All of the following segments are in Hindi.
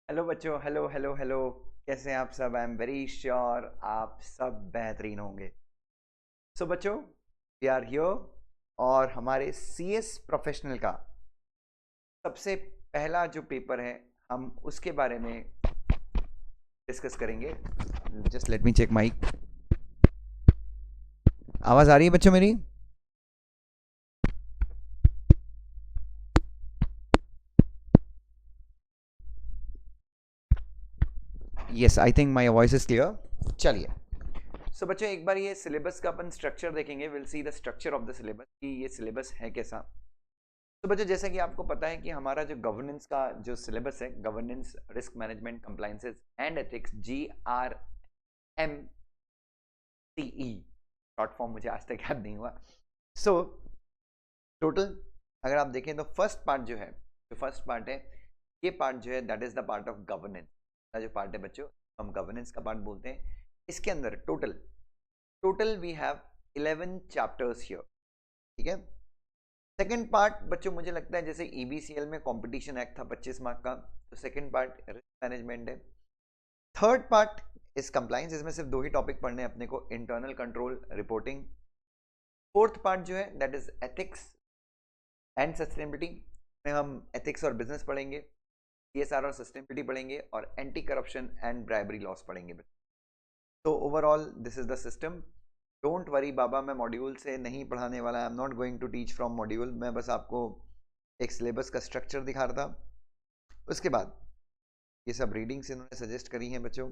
हेलो बच्चों, हेलो हेलो हेलो। कैसे हैं आप सब? आई एम वेरी श्योर आप सब बेहतरीन होंगे। सो बच्चों, वी आर हियर और हमारे सीएस प्रोफेशनल का सबसे पहला जो पेपर है हम उसके बारे में डिस्कस करेंगे। Just let me check mic. आवाज आ रही है बच्चों मेरी? Yes, I think my voice is clear. चलिए, सो बच्चों एक बार ये सिलेबस का अपन स्ट्रक्चर देखेंगे। Will see the structure of the syllabus कि ये सिलेबस है कैसा। तो बच्चों जैसा कि आपको पता है कि हमारा जो गवर्नेंस का जो सिलेबस है, governance, risk management, compliances and ethics, GRMCE, short form मुझे आज तक याद नहीं हुआ। सो टोटल अगर आप देखें तो फर्स्ट पार्ट जो है, जो फर्स्ट पार्ट है, ये पार्ट जो है that is the part of governance का जो पार्ट है बच्चों, हम गवर्नेंस का पार्ट बोलते हैं। इसके अंदर total total we have 11 chapters here. ठीक है। सेकंड पार्ट बच्चों मुझे लगता है जैसे ईबीसीएल में कंपटीशन एक्ट था 25 मार्क का, तो सेकंड पार्ट रिस्क मैनेजमेंट है। थर्ड पार्ट इज कंप्लायंस, इसमें सिर्फ दो ही टॉपिक पढ़ने हैं अपने को, internal control, reporting. Fourth part जो है that is ethics and sustainability, में हम एथिक्स और बिजनेस पढ़ेंगे, सीएसआर और सस्टेनेबिलिटी पढ़ेंगे, और anti corruption and bribery laws पढ़ेंगे। तो overall this is the system. Don't worry बाबा, मैं मॉड्यूल से नहीं पढ़ाने वाला, I am not going to teach from module. मैं बस आपको एक सिलेबस का स्ट्रक्चर दिखा रहा था। उसके बाद ये सब रीडिंग्स इन्होंने सजेस्ट करी हैं बच्चों,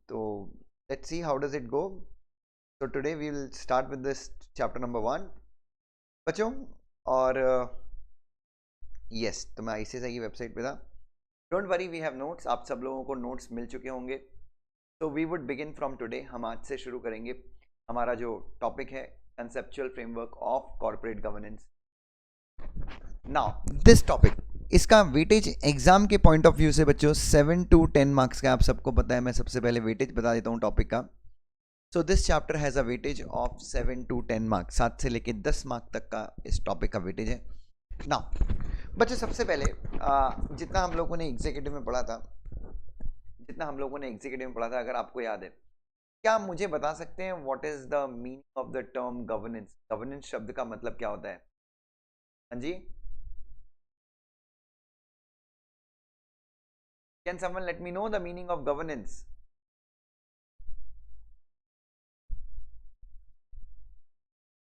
तो let's see how does it go. तो today we will start with this chapter number 1 बच्चों। और यस, तो मैं आईसीएसआई की वेबसाइट पे था। Don't worry, we have notes, आप सब लोगों को नोट्स मिल चुके होंगे। तो we would begin from today, हम आज से शुरू करेंगे। हमारा जो टॉपिक है conceptual framework of corporate governance. Now this topic, इसका वेटेज एग्जाम के पॉइंट ऑफ व्यू से बच्चों 7 to 10 मार्क्स का, आप सबको पता है। मैं सबसे पहले वेटेज बता देता हूँ टॉपिक का। So this chapter has a weightage of 7 to 10 marks, 7 से लेके 10 मार्क तक का इस टॉपिक का वेटेज है। नाउ बच्चों सबसे पहले जितना हम लोगों ने एग्जीक्यूटिव में पढ़ा था, अगर आपको याद है, क्या आप मुझे बता सकते हैं what is the meaning of the term governance? Governance शब्द का मतलब क्या होता है? हाँ जी, can someone let me know the meaning of governance?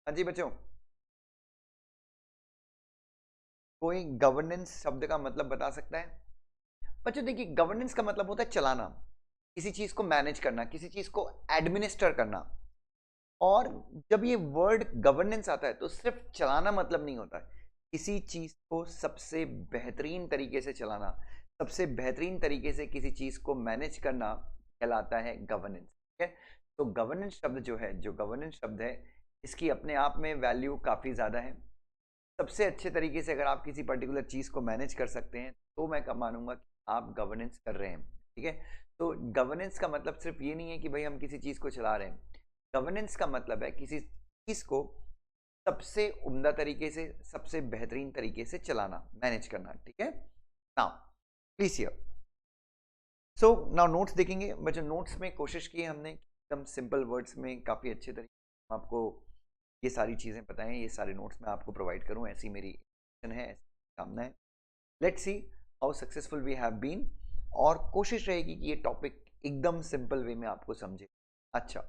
हाँ जी बच्चों, कोई गवर्नेंस शब्द का मतलब बता सकता है? बच्चों देखिए, गवर्नेंस का मतलब होता है चलाना, किसी चीज को मैनेज करना, किसी चीज को एडमिनिस्टर करना। और जब ये वर्ड गवर्नेंस आता है तो सिर्फ चलाना मतलब नहीं होता है, किसी चीज को सबसे बेहतरीन तरीके से चलाना, सबसे बेहतरीन तरीके से किसी चीज को मैनेज करना कहलाता है गवर्नेंस। ठीक है। तो गवर्नेंस शब्द जो है, जो गवर्नेंस शब्द है, इसकी अपने आप में वैल्यू काफी ज्यादा है। सबसे अच्छे तरीके से अगर आप किसी पर्टिकुलर चीज को मैनेज कर सकते हैं तो मैं मानूंगा कि आप गवर्नेंस कर रहे हैं। ठीक है। तो गवर्नेंस का मतलब सिर्फ ये नहीं है कि भाई हम किसी चीज को चला रहे हैं। गवर्नेंस का मतलब है किसी चीज को सबसे उम्दा तरीके से, सबसे बेहतरीन तरीके से चलाना, मैनेज करना। ठीक है। Now please here, so now notes देखेंगे बच्चों। नोट्स में कोशिश की हमने एकदम सिंपल वर्ड्स में काफ़ी अच्छे तरीके से आपको ये सारी चीज़ें बताएं, ये सारे नोट्स मैं आपको प्रोवाइड करूं, ऐसी मेरी इच्छा है, ऐसी कामना है। Let's see how successful we have been. और कोशिश रहेगी कि ये टॉपिक एकदम सिंपल वे में आपको समझे। अच्छा,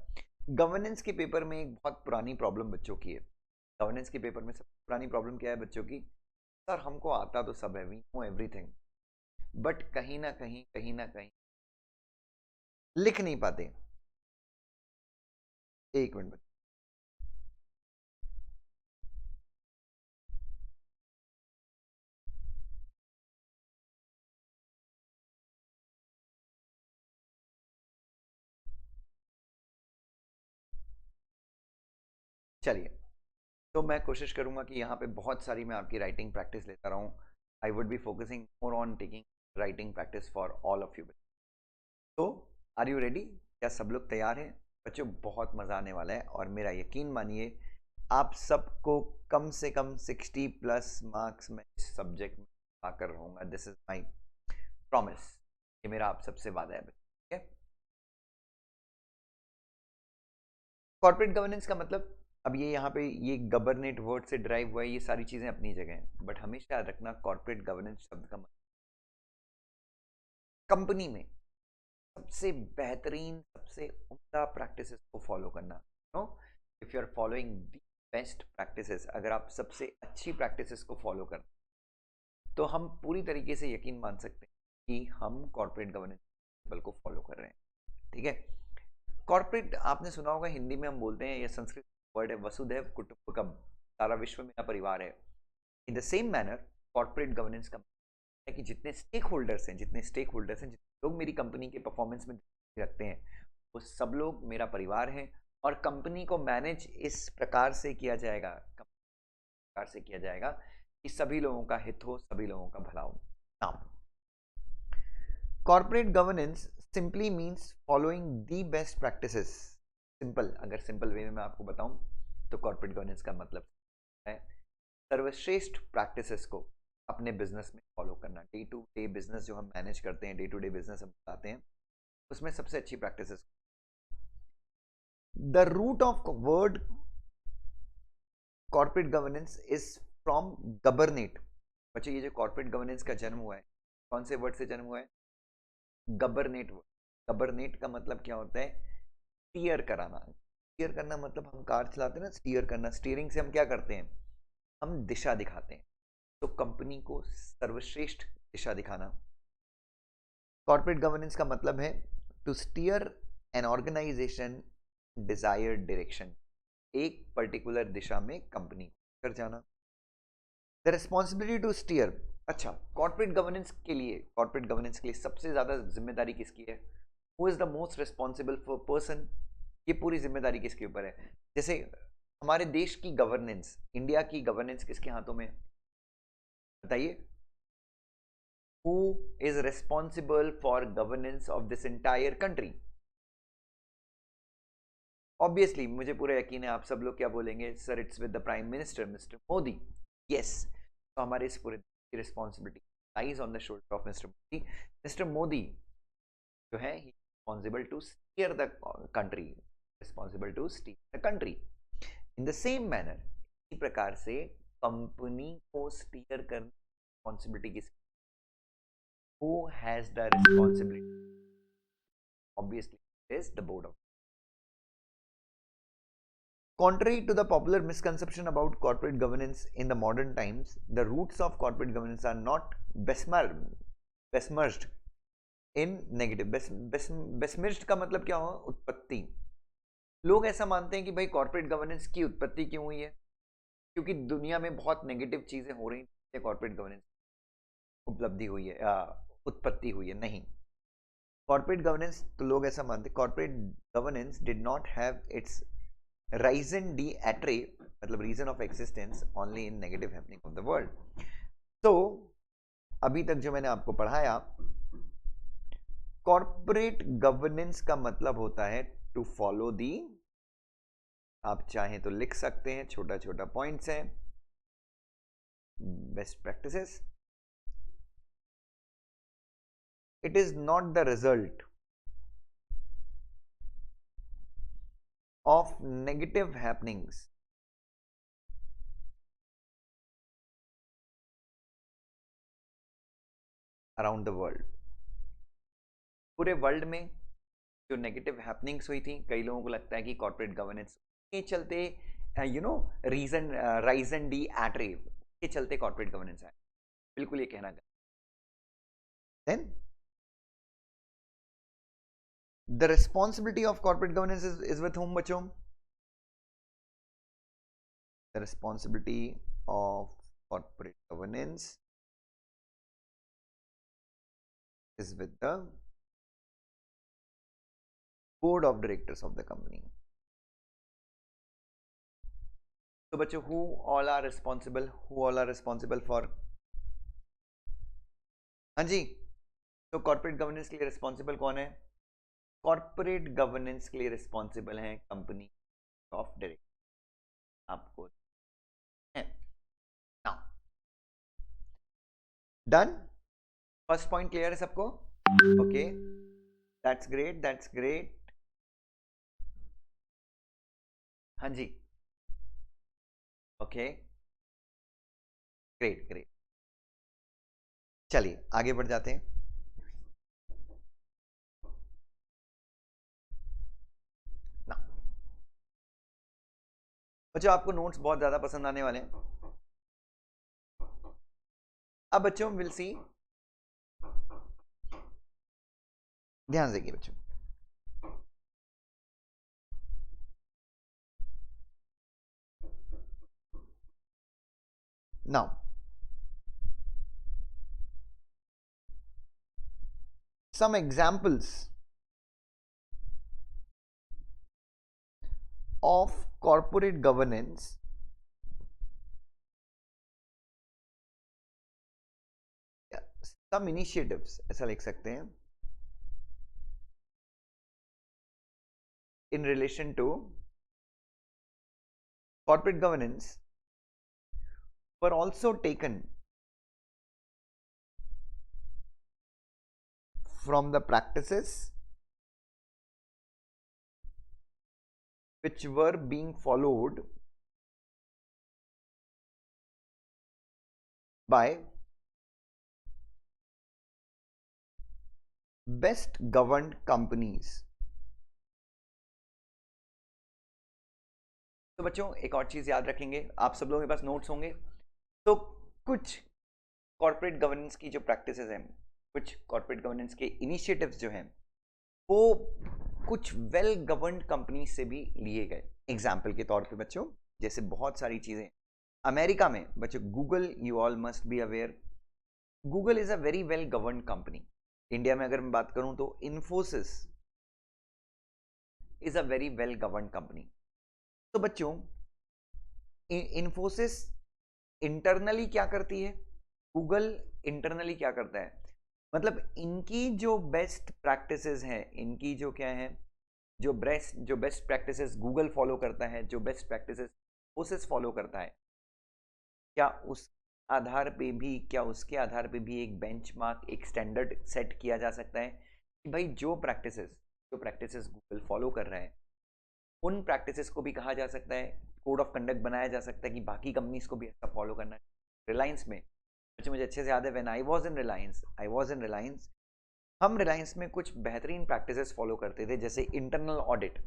गवर्नेंस के पेपर में एक बहुत पुरानी प्रॉब्लम बच्चों की है। गवर्नेंस के पेपर में सबसे पुरानी प्रॉब्लम क्या है बच्चों की? सर हमको आता तो सब है, वी नो एवरीथिंग, बट कहीं ना कहीं लिख नहीं पाते। एक मिनट। चलिए, तो मैं कोशिश करूंगा कि यहाँ पे बहुत सारी मैं आपकी राइटिंग प्रैक्टिस लेता रहूँ। I would be focusing more on taking writing practice for all of you. तो आर यू रेडी? क्या सब लोग तैयार हैं? बच्चों बहुत मज़ा आने वाला है और मेरा यकीन मानिए आप सबको कम से कम 60+ मार्क्स में इस सब्जेक्ट में आकर रहूँगा। दिस इज माई प्रॉमिस, ये मेरा आप सबसे वादा है, ठीक है। कॉर्पोरेट गवर्नेंस का मतलब, अब ये यहाँ पे ये गवर्नेट वर्ड से ड्राइव हुआ है, ये सारी चीजें अपनी जगह हैं, बट हमेशा याद रखना कॉर्पोरेट गवर्नेंस शब्द का मतलब कंपनी में सबसे बेहतरीन, सबसे उम्दा प्रैक्टिसेस को फॉलो करना। No, if you are following the best practices, अगर आप सबसे अच्छी प्रैक्टिसेस को फॉलो कर, तो हम पूरी तरीके से यकीन मान सकते हैं कि हम कॉर्पोरेट गवर्नेंस प्रिंसिपल को फॉलो कर रहे हैं, ठीक है। कॉर्पोरेट आपने सुना होगा, हिंदी में हम बोलते हैं, ये संस्कृत वर्ड है, वसुधैव कुटुंबकम, सारा विश्व मेरा परिवार है। इन the same manner corporate governance का है कि जितने स्टेक होल्डर्स हैं, जितने लोग मेरी कंपनी के परफॉर्मेंस में रखते हैं, वो सब लोग मेरा परिवार हैं, और कंपनी को मैनेज इस प्रकार से किया जाएगा, कि सभी लोगों का हित हो, सभी लोगों का भला हो। Now corporate governance simply means following the best practices. Simple, अगर सिंपल वे में मैं आपको बताऊं तो कॉर्पोरेट गवर्नेंस का मतलब है सर्वश्रेष्ठ प्रैक्टिसेस को अपने बिजनेस में फॉलो करना। डे टू डे बिजनेस जो हम मैनेज करते हैं, डे टू डे बिजनेस हम बताते हैं, उसमें सबसे अच्छी practices. The root of word corporate governance is from governate. बच्चों, ये जो कॉर्पोरेट गवर्नेंस का जन्म हुआ है, कौन से वर्ड से जन्म हुआ है? गवर्नेट वर्ड। गवर्नेट का मतलब क्या होता है? स्टीयर कराना। स्टीयर करना मतलब हम कार चलाते हैं ना, स्टीयर करना, स्टीयरिंग से हम क्या करते हैं? हम दिशा दिखाते हैं। तो कंपनी को सर्वश्रेष्ठ दिशा दिखाना। कॉर्पोरेट गवर्नेंस का मतलब है to steer an organization desired direction, एक पर्टिकुलर दिशा में कंपनी कर जाना। The responsibility to steer. अच्छा, कॉर्पोरेट गवर्नेंस के लिए सबसे ज्यादा जिम्मेदारी किसकी है? Who is the most responsible for person? ये पूरी जिम्मेदारी किसके ऊपर है? जैसे हमारे देश की गवर्नेंस, इंडिया की गवर्नेंस किसके हाथों में? बताइए, who is responsible for governance of this entire country? Obviously मुझे पूरा यकीन है आप सब लोग क्या बोलेंगे, sir it's with the prime minister mister Modi. Yes, तो हमारे इस पूरे responsibility lies on the shoulder of mister Modi. Mister Modi जो है responsible to steer the country, in the same manner, इसी प्रकार से कंपनी को स्टीयर करने की रिस्पॉन्सिबिलिटी किसकी? Who has the responsibility? Obviously is the board of. Contrary to the popular misconception about corporate governance in the modern times, the roots of corporate governance are not besmirched in negative. besmirched का मतलब क्या हो? उत्पत्ति। लोग ऐसा मानते हैं कि भाई कॉर्पोरेट गवर्नेंस की उत्पत्ति क्यों हुई है? क्योंकि दुनिया में बहुत नेगेटिव चीजें हो रही हैं, कॉर्पोरेट गवर्नेंस उपलब्धि हुई है, उत्पत्ति हुई है। नहीं, कॉर्पोरेट गवर्नेंस, तो लोग ऐसा मानते हैं corporate governance did not have its Raison d'etre, मतलब reason of existence, only in negative happening of the world. तो अभी तक जो मैंने आपको पढ़ाया, कॉर्पोरेट गवर्नेंस का मतलब होता है टू फॉलो दी, आप चाहें तो लिख सकते हैं, छोटा छोटा पॉइंट्स हैं, best practices. It is not the result of negative happenings around the world। पूरे वर्ल्ड में जो नेगेटिव हैपनिंग्स हुई थी, कई लोगों को लगता है कि कॉर्पोरेट गवर्नेंस के चलते, रीजन राइजन डी एट्रे के चलते कॉर्पोरेट गवर्नेंस है। बिल्कुल ये कहना गलत। Then the responsibility of corporate governance is with whom बच्चों? The responsibility of corporate governance is with the board of directors of the company। तो बच्चों, who all are responsible for? हाँ जी, तो कॉर्पोरेट गवर्नेंस के लिए रिस्पॉन्सिबल कौन है? कॉर्पोरेट गवर्नेंस के लिए रिस्पॉन्सिबल है कंपनी ऑफ डायरेक्टर। आपको डन। फर्स्ट पॉइंट क्लियर है सबको? Okay, that's great, that's great. हाँ जी, ओके, ग्रेट ग्रेट। चलिए आगे बढ़ जाते हैं ना। बच्चों आपको नोट्स बहुत ज्यादा पसंद आने वाले हैं। अब बच्चों विल सी, ध्यान देंगे बच्चों। Now some examples of corporate governance some initiatives ऐसा लिख सकते हैं in relation to corporate governance were also taken from the practices which were being followed by best governed companies। तो बच्चों एक और चीज याद रखेंगे, आप सब लोगों के पास नोट्स होंगे, तो कुछ कॉर्पोरेट गवर्नेंस की जो प्रैक्टिसेस हैं, कुछ कॉर्पोरेट गवर्नेंस के इनिशिएटिव्स जो हैं, वो कुछ वेल गवर्नड कंपनी से भी लिए गए। एग्जाम्पल के तौर पे बच्चों, जैसे बहुत सारी चीजें अमेरिका में बच्चों, Google, you all must be aware, Google is a very well governed company. India में अगर मैं बात करूं तो Infosys is a very well governed company. तो बच्चों इन्फोसिस इंटरनली क्या करती है, गूगल इंटरनली क्या करता है, मतलब इनकी जो बेस्ट प्रैक्टिसेस हैं, इनकी जो क्या है, जो बेस्ट प्रैक्टिसेस गूगल फॉलो करता है, जो बेस्ट प्रैक्टिसेस इन्फोसिस फॉलो करता है, क्या उस आधार पे भी, क्या उसके आधार पे भी एक बेंचमार्क, एक स्टैंडर्ड सेट किया जा सकता है कि भाई जो प्रैक्टिसेस गूगल फॉलो कर रहा है, उन प्रैक्टिसेस को भी कहा जा सकता है, कोड ऑफ कंडक्ट बनाया जा सकता है कि बाकी कंपनीज को भी ऐसा फॉलो करना है। रिलायंस में बच्चों मुझे अच्छे से याद है, when I was in Reliance, हम रिलायंस में कुछ बेहतरीन प्रैक्टिसेस फॉलो करते थे, जैसे इंटरनल ऑडिट।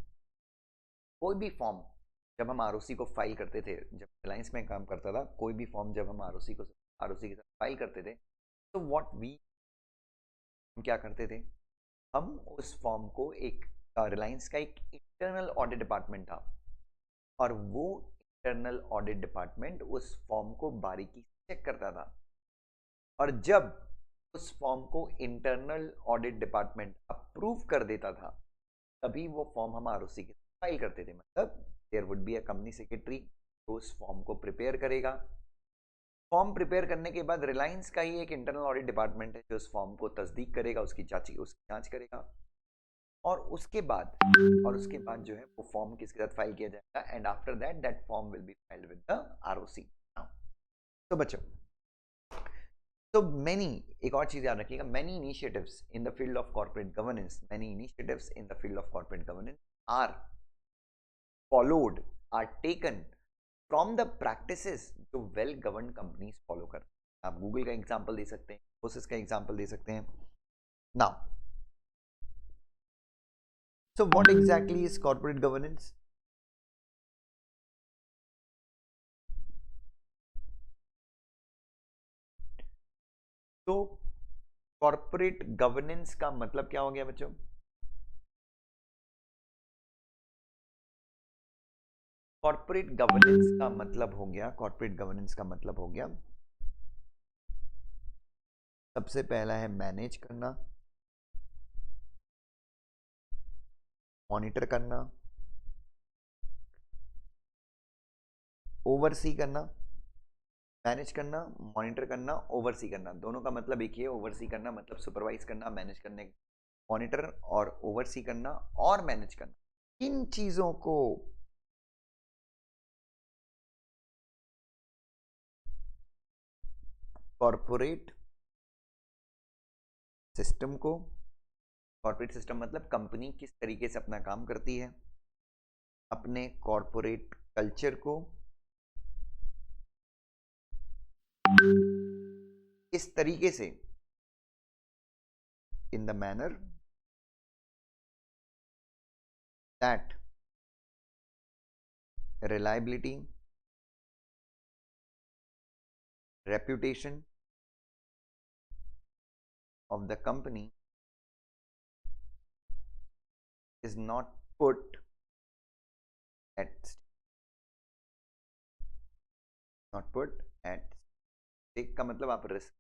कोई भी फॉर्म जब हम आरओसी को फाइल करते थे, जब रिलायंस में काम करता था, कोई भी फॉर्म जब हम आरओसी के साथ फाइल करते थे, तो व्हाट वी हम क्या करते थे, हम उस फॉर्म को एक रिलायंस का एक इंटरनल ऑडिट डिपार्टमेंट था, और वो इंटरनल ऑडिट डिपार्टमेंट उस फॉर्म को बारीकी से चेक करता था, और जब उस फॉर्म को इंटरनल ऑडिट डिपार्टमेंट अप्रूव कर देता था, तभी वो फॉर्म हम आरओसी के साथ फाइल करते थे। मतलब there would be a company secretary जो उस फॉर्म को प्रिपेयर करेगा, फॉर्म प्रिपेयर करने के बाद रिलायंस का ही एक इंटरनल ऑडिट डिपार्टमेंट है जो उस फॉर्म को तस्दीक करेगा, उसकी जांच करेगा, और उसके बाद जो है वो फॉर्म किसके साथ फाइल किया जाएगा, and after that that form will be filed with the ROC. तो बच्चों, तो मैनी, एक और चीज याद रखिएगा, many initiatives in the field of corporate governance, many initiatives in the field of corporate governance are followed, are taken from the practices जो वेल गवर्न कंपनीज फॉलो करते हैं। आप गूगल का एग्जांपल दे सकते हैं, प्रोसेस का एग्जांपल दे सकते हैं। Now so what exactly is corporate governance? तो कॉर्पोरेट गवर्नेंस का मतलब क्या हो गया बच्चों? कॉर्पोरेट गवर्नेंस का मतलब हो गया, कॉर्पोरेट गवर्नेंस का मतलब हो गया, सबसे पहला है मैनेज करना, मॉनिटर करना, ओवरसी करना। मैनेज करना, मॉनिटर करना, ओवरसी करना, दोनों का मतलब एक ही है। ओवरसी करना मतलब सुपरवाइज करना, मैनेज करने, मॉनिटर और ओवरसी करना और मैनेज करना, इन चीजों को कॉर्पोरेट सिस्टम को, कॉर्पोरेट सिस्टम मतलब कंपनी किस तरीके से अपना काम करती है, अपने कॉर्पोरेट कल्चर को किस तरीके से, in the manner that reliability, reputation of the company is not put at stake का मतलब आप रिस्क।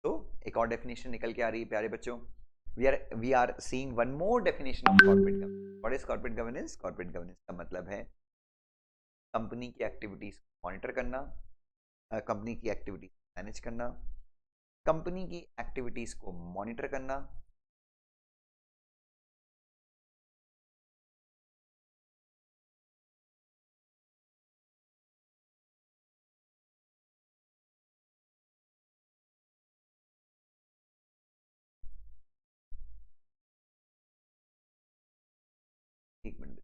तो एक और डेफिनेशन निकल के आ रही है प्यारे बच्चों, we are seeing one more definition of corporate governance. What is corporate governance? Corporate governance का मतलब है कंपनी की एक्टिविटीज मॉनिटर करना, कंपनी की एक्टिविटीज मैनेज करना, कंपनी की एक्टिविटीज को मॉनिटर करना, एक मिनट।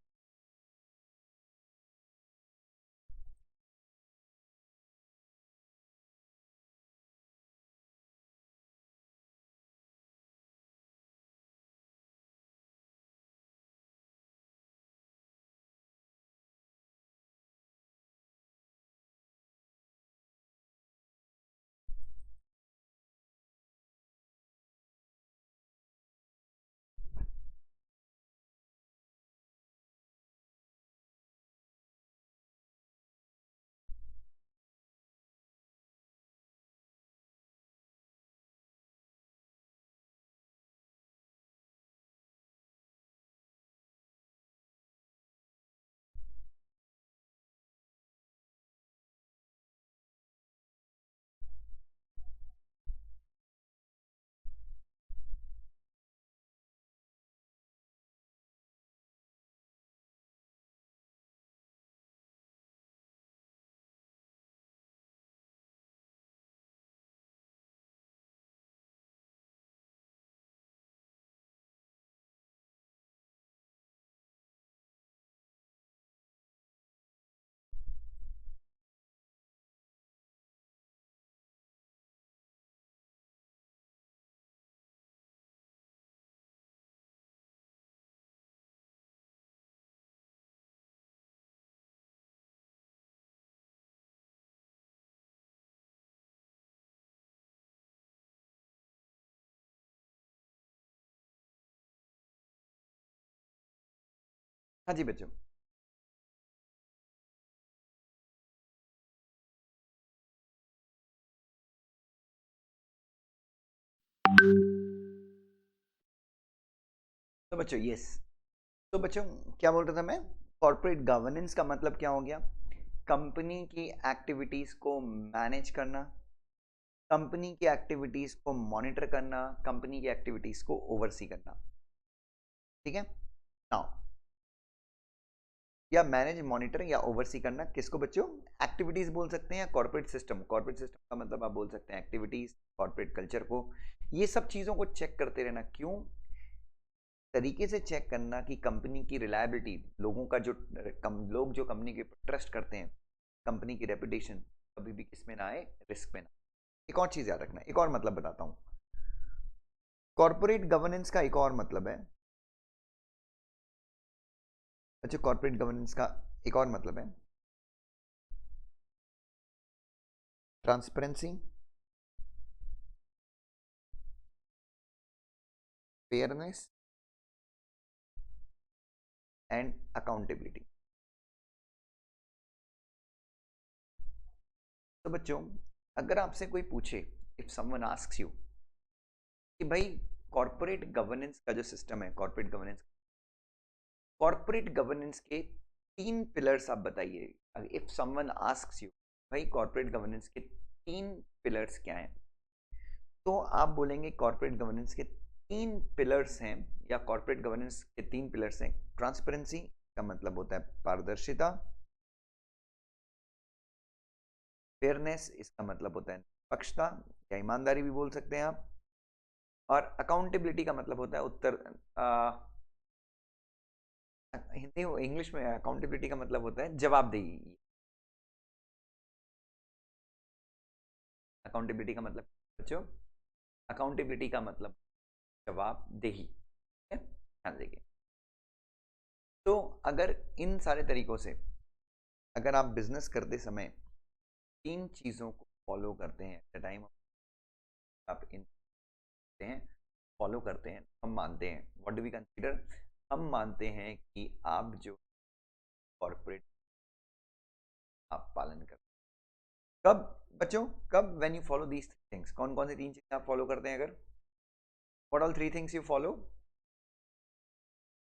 हाँ जी बच्चों, तो बच्चों यस, तो बच्चों क्या बोल रहा था मैं, कॉर्पोरेट गवर्नेंस का मतलब क्या हो गया, कंपनी की एक्टिविटीज को मैनेज करना, कंपनी की एक्टिविटीज को मॉनिटर करना, कंपनी की एक्टिविटीज को ओवरसी करना। ठीक है, नाउ या मैनेज, मॉनिटर या ओवरसी करना किसको बच्चों, एक्टिविटीज बोल सकते हैं या कॉर्पोरेट सिस्टम। कॉर्पोरेट सिस्टम का मतलब आप बोल सकते हैं एक्टिविटीज, कॉर्पोरेट कल्चर को, ये सब चीजों को चेक करते रहना। क्यों? तरीके से चेक करना कि कंपनी की रिलायबिलिटी, लोगों का जो लोग जो कंपनी के ट्रस्ट करते हैं, कंपनी की रेपुटेशन कभी भी किस में ना आए, रिस्क में ना। एक और चीज याद रखना, एक और मतलब बताता हूं, कॉर्पोरेट गवर्नेंस का एक और मतलब है, अच्छा कॉर्पोरेट गवर्नेंस का एक और मतलब है ट्रांसपेरेंसी, फेयरनेस एंड अकाउंटेबिलिटी। तो बच्चों अगर आपसे कोई पूछे, इफ समवन आस्क्स यू कि भाई कॉर्पोरेट गवर्नेंस का जो सिस्टम है, कॉर्पोरेट गवर्नेंस के 3 पिलर्स आप बताइए। इफ समवन आस्क्स यू भाई कॉर्पोरेट गवर्नेंस के 3 पिलर्स क्या हैं, तो आप बोलेंगे कॉर्पोरेट गवर्नेंस के 3 पिलर्स हैं, या कॉर्पोरेट गवर्नेंस के 3 पिलर्स हैं, ट्रांसपेरेंसी का मतलब होता है पारदर्शिता, फेयरनेस इसका मतलब होता है निष्पक्षता या ईमानदारी भी बोल सकते हैं आप, और अकाउंटेबिलिटी का मतलब होता है हिंदी इंग्लिश में अकाउंटेबिलिटी का मतलब होता है जवाबदेही। अकाउंटेबिलिटी का मतलब बच्चों, अकाउंटेबिलिटी का मतलब जवाबदेही, ठीक है, ध्यान देंगे। तो अगर इन सारे तरीकों से अगर आप बिजनेस करते समय तीन चीजों को फॉलो करते हैं एट द टाइम, आप इन हैं फॉलो करते हैं, हम मानते हैं, व्हाट डू वी कंसीडर, हम मानते हैं कि आप जो कॉर्पोरेट आप पालन करते हैं। कब बच्चों, कब, when you follow these things, कौन कौन सी तीन चीजें आप फॉलो करते हैं? अगर what all three things you follow?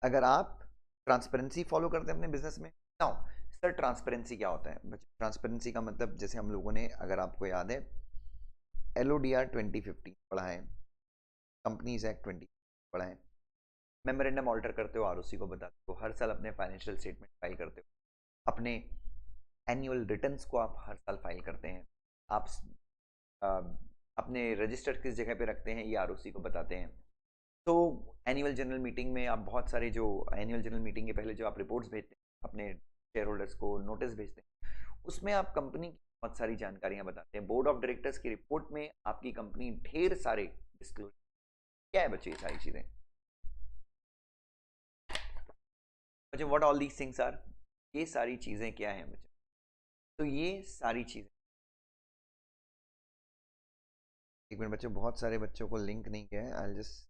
अगर आप ट्रांसपेरेंसी फॉलो करते हैं अपने बिजनेस में। नाउ सर, ट्रांसपेरेंसी क्या होता है? ट्रांसपेरेंसी का मतलब, जैसे हम लोगों ने, अगर आपको याद है, LODR 2015 पढ़ा है, कंपनीज एक्ट 20 पढ़ा है, मेमोरेंडम ऑल्टर करते हो, ROC को बताते हो, हर साल अपने फाइनेंशियल स्टेटमेंट फाइल करते हो, अपने एनुअल रिटर्न्स को आप हर साल फाइल करते हैं, आप अपने रजिस्टर किस जगह पे रखते हैं ये ROC को बताते हैं। तो एनुअल जनरल मीटिंग में आप बहुत सारे, जो एनुअल जनरल मीटिंग के पहले जो आप रिपोर्ट्स भेजते हैं अपने शेयर होल्डर्स को, नोटिस भेजते हैं, उसमें आप कंपनी की बहुत सारी जानकारियां बताते हैं। बोर्ड ऑफ डायरेक्टर्स की रिपोर्ट में आपकी कंपनी ढेर सारे डिस्क्लोजर, क्या है बच्चे ये सारी चीजें? बच्चे what all these things are, ये सारी चीजें क्या हैं बच्चे? तो ये सारी चीजें, एक मिनट बच्चों, बहुत सारे बच्चों को लिंक नहीं किया है, आई जस्ट,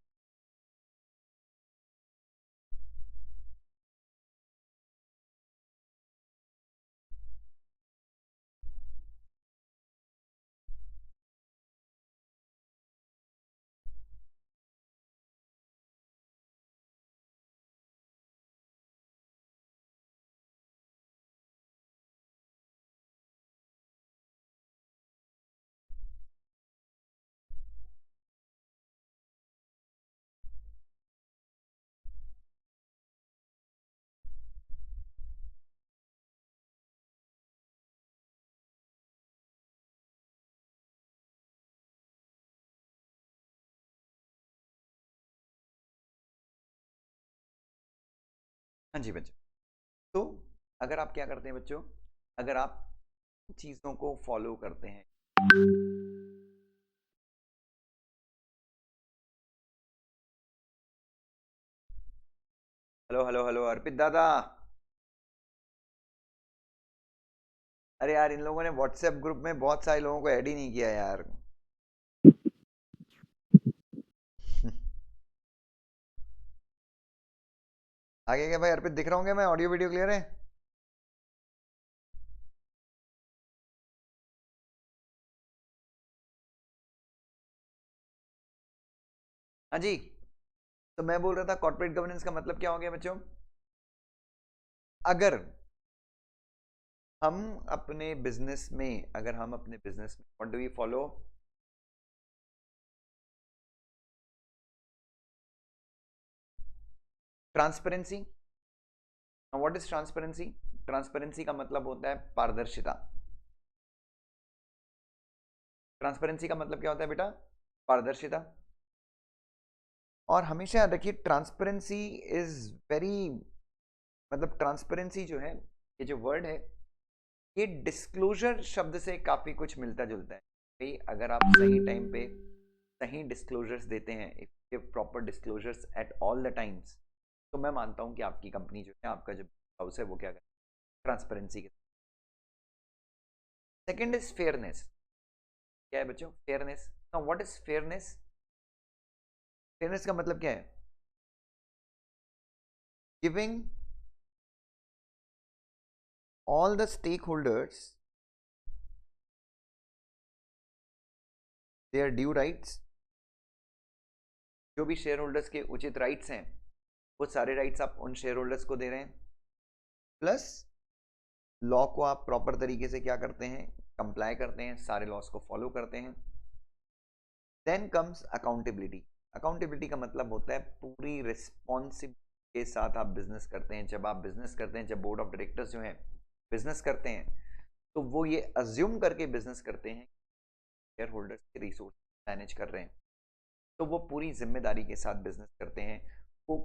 हाँ जी बच्चों। तो अगर आप क्या करते हैं बच्चों, अगर आप चीजों को फॉलो करते हैं, हेलो हेलो हेलो अर्पित दादा, अरे यार, इन लोगों ने व्हाट्सएप ग्रुप में बहुत सारे लोगों को ऐड ही नहीं किया यार। आगे क्या भाई, अर्पित दिख रहा हूँ क्या मैं? ऑडियो वीडियो क्लियर है? हाँ जी। तो मैं बोल रहा था कॉर्पोरेट गवर्नेंस का मतलब क्या हो गया बच्चों? अगर हम अपने बिजनेस में, अगर हम अपने बिजनेस में, what do we follow? Transparency. What is transparency? Transparency का मतलब होता है पारदर्शिता। ट्रांसपेरेंसी का मतलब क्या होता है बेटा? पारदर्शिता। और हमेशा याद रखिए, ट्रांसपेरेंसी इज वेरी, मतलब ट्रांसपेरेंसी जो है, ये जो वर्ड है, ये डिस्क्लोजर शब्द से काफी कुछ मिलता जुलता है। भाई अगर आप सही टाइम पे सही डिस्क्लोजर्स देते हैं, if give proper disclosures at all the times, तो मैं मानता हूं कि आपकी कंपनी जो है, आपका जो हाउस है, वो क्या करे, ट्रांसपेरेंसी के। Second is fairness. क्या है बच्चों? Fairness. Now what is fairness? Fairness का मतलब क्या है? Giving all the stakeholders their due rights, जो भी शेयर होल्डर्स के उचित राइट्स हैं, वो सारे राइट्स आप उन शेयर होल्डर्स को दे रहे हैं, प्लस लॉ को आप प्रॉपर तरीके से क्या करते हैं, कंप्लाई करते हैं, सारे लॉस को फॉलो करते हैं। Then comes accountability. अकाउंटेबिलिटी का मतलब होता है पूरी रिस्पॉन्सिबिलिटी के साथ आप बिजनेस करते हैं। जब आप बिजनेस करते हैं, जब बोर्ड ऑफ डायरेक्टर्स जो हैं बिजनेस करते हैं, तो वो ये अज्यूम करके बिजनेस करते हैं शेयर होल्डर्स के रिसोर्स मैनेज कर रहे हैं। तो वो पूरी जिम्मेदारी के साथ बिजनेस करते हैं। वो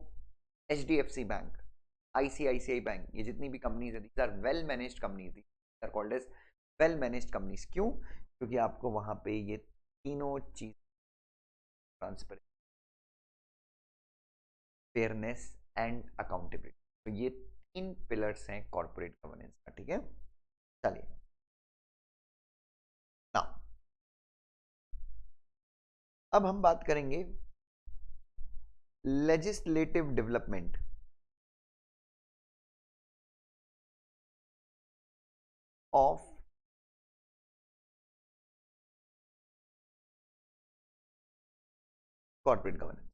HDFC बैंक, ICICI बैंक, ये जितनी भी कंपनीज है, these are well managed companies, these are called as well managed companies. क्यों? क्योंकि आपको वहां पे ये तीनों चीज, ट्रांसपेरेंसी, फेयरनेस एंड अकाउंटेबिलिटी, तो ये 3 पिलर्स हैं कॉर्पोरेट गवर्नेंस का। ठीक है, चलिए ना, अब हम बात करेंगे legislative development of corporate governance.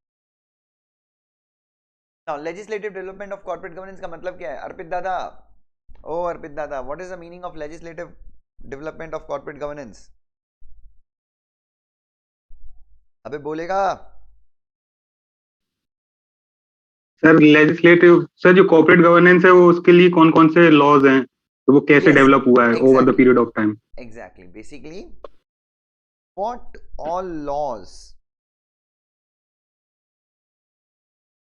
Now legislative development of corporate governance का मतलब क्या है? अर्पित दादा, ओ अर्पित दादा, what is the meaning of legislative development of corporate governance? अबे बोलेगा? सर लेजिस्लेटिव, सर जो कॉर्पोरेट गवर्नेंस है वो उसके लिए कौन कौन से लॉज हैं, तो वो कैसे यस, डेवलप हुआ है over the exactly, period of time. Exactly, basically what all laws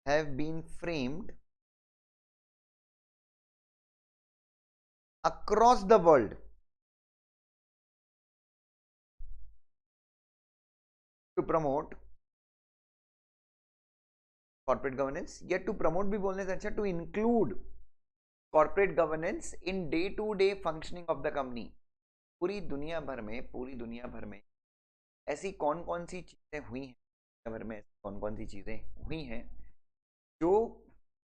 have been framed across the world to promote corporate governance, या to promote भी बोलने से अच्छा, to include corporate governance in day to day functioning of the company। पूरी दुनिया भर में, पूरी दुनिया भर में ऐसी कौन कौन सी चीजें हुई हैं, दुनिया भर में ऐसी कौन कौन सी चीजें हुई हैं जो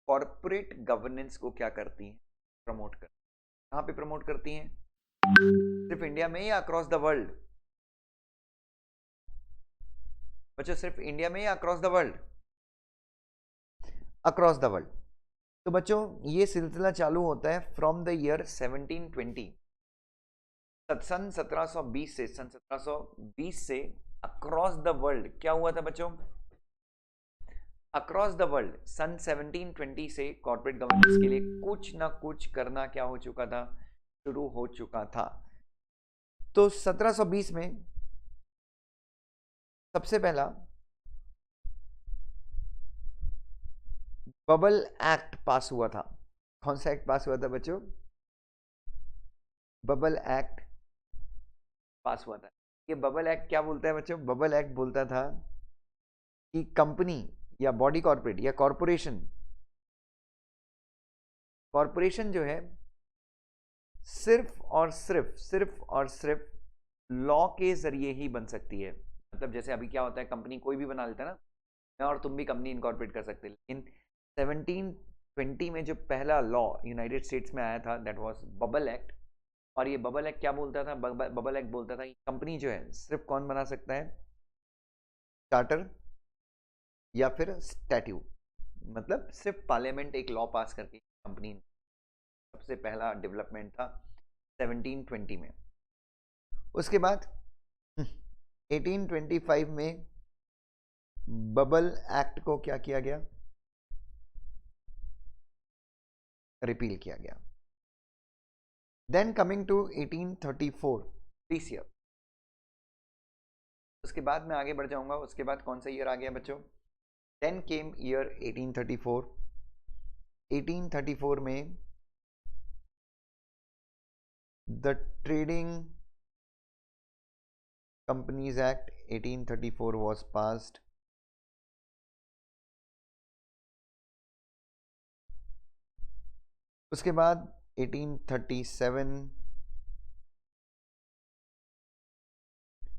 कॉर्पोरेट गवर्नेंस को क्या करती हैं, प्रमोट करती हैं। कहाँ पे प्रमोट करती हैं? सिर्फ इंडिया में या अक्रॉस द वर्ल्ड? बच्चों सिर्फ इंडिया में या across the world? Across the world. तो बच्चों ये सिलसिला चालू होता है फ्रॉम द ईयर 1720, सन 1720 से, सन 1720 से अक्रॉस द वर्ल्ड क्या हुआ था बच्चों? अक्रॉस द वर्ल्ड सन 1720 से कॉर्पोरेट गवर्नेंस के लिए कुछ ना कुछ करना क्या हो चुका था, शुरू हो चुका था। तो 1720 में सबसे पहला बबल एक्ट पास हुआ था। कौन सा एक्ट पास हुआ था बच्चों? बबल एक्ट पास हुआ था। ये बबल एक्ट क्या बोलता है बच्चों? बबल एक्ट बोलता था कि कंपनी या बॉडी कॉर्पोरेट या कॉर्पोरेशन, कॉर्पोरेशन जो है सिर्फ और सिर्फ लॉ के जरिए ही बन सकती है। मतलब जैसे अभी क्या होता है, कंपनी कोई भी बना लेता है ना, मैं और तुम भी कंपनी इनकॉर्पोरेट कर सकते हैं, लेकिन 1720 में जो पहला लॉ यूनाइटेड स्टेट्स में आया था, दैट वाज बबल एक्ट। और ये बबल एक्ट क्या बोलता था? बबल एक्ट बोलता था कि कंपनी जो है सिर्फ कौन बना सकता है? चार्टर या फिर स्टैट्यूट, मतलब सिर्फ पार्लियामेंट एक लॉ पास करके कंपनी। सबसे पहला डेवलपमेंट था 1720 में। उसके बाद 1825 में बबल एक्ट को क्या किया गया? रिपील किया गया। Then coming to 1834 this year, उसके बाद मैं आगे बढ़ जाऊंगा। उसके बाद कौन सा ईयर आ गया बच्चों? Then came year 1834। 1834 में the trading companies act 1834 was passed। उसके बाद 1837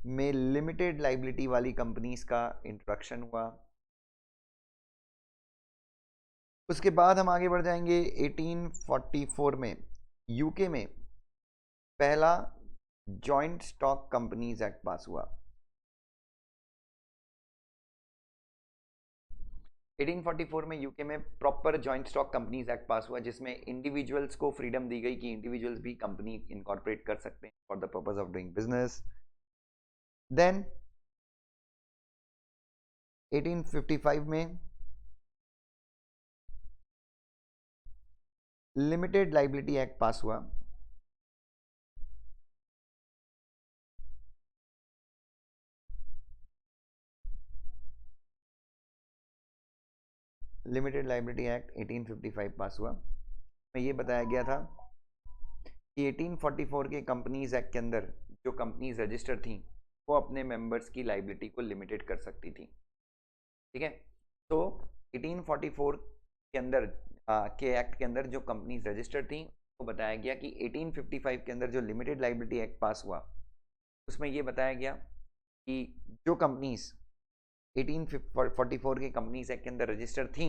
में लिमिटेड लाइबिलिटी वाली कंपनीज का इंट्रोडक्शन हुआ। उसके बाद हम आगे बढ़ जाएंगे 1844 में यूके में पहला जॉइंट स्टॉक कंपनीज एक्ट पास हुआ। 1844 में यूके में proper joint stock companies act पास हुआ, जिसमें इंडिविजुअल्स को फ्रीडम दी गई कि इंडिविजुअल्स भी कंपनी इनकॉर्पोरेट कर सकते हैं for the purpose of doing business. Then 1855 में लिमिटेड लाइबिलिटी एक्ट पास हुआ। लिमिटेड लाइबिलिटी एक्ट 1855 पास हुआ, में ये बताया गया था कि 1844 के कंपनीज एक्ट के अंदर जो कंपनीज रजिस्टर थी वो अपने मेंबर्स की लाइबिलिटी को लिमिटेड कर सकती थी। ठीक है, तो 1844 के अंदर के एक्ट के अंदर जो कंपनीज रजिस्टर्ड थी वो बताया गया कि 1855 के अंदर जो लिमिटेड लाइबिलिटी एक्ट पास हुआ उसमें ये बताया गया कि जो कंपनीज 1844 के कंपनीज एक्ट के अंदर रजिस्टर थी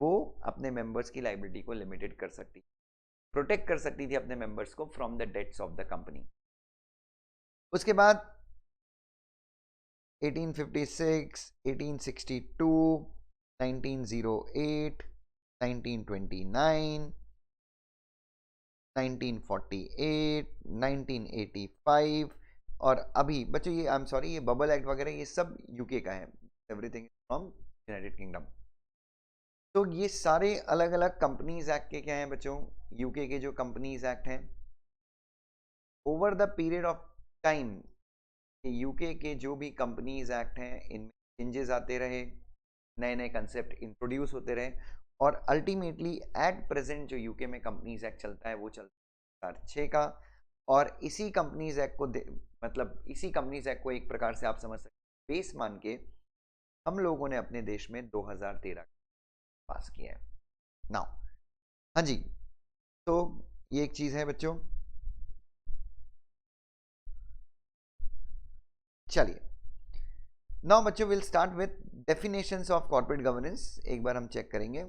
वो अपने मेंबर्स की लाइबिलिटी को लिमिटेड कर सकती, प्रोटेक्ट कर सकती थी अपने मेंबर्स को from the debts of the company. उसके बाद 1856, 1862, 1908, 1929, 1948, 1985 और अभी बच्चों ये आई एम सॉरी ये बबल एक्ट वगैरह ये सब यूके का है, एवरीथिंग फ्रॉम यूनाइटेड किंगडम। तो ये सारे अलग अलग कंपनीज एक्ट के क्या हैं बच्चों, यूके के जो कंपनीज एक्ट हैं, over the period of time UK के जो भी कंपनीज एक्ट हैं इनमें चेंजेस आते रहे, नए नए कंसेप्ट इंट्रोड्यूस होते रहे और अल्टीमेटली एट प्रेजेंट जो यूके में कंपनीज एक्ट चलता है वो चलता है 2006 का। और इसी कंपनीज एक्ट को मतलब इसी कंपनीज एक्ट को एक प्रकार से आप समझ सकते बेस मान के हम लोगों ने अपने देश में 2013 पास किया है नाउ। हाँ जी, तो ये एक चीज है बच्चों। चलिए नाउ बच्चों will start with definitions of corporate governance, एक बार हम चेक करेंगे।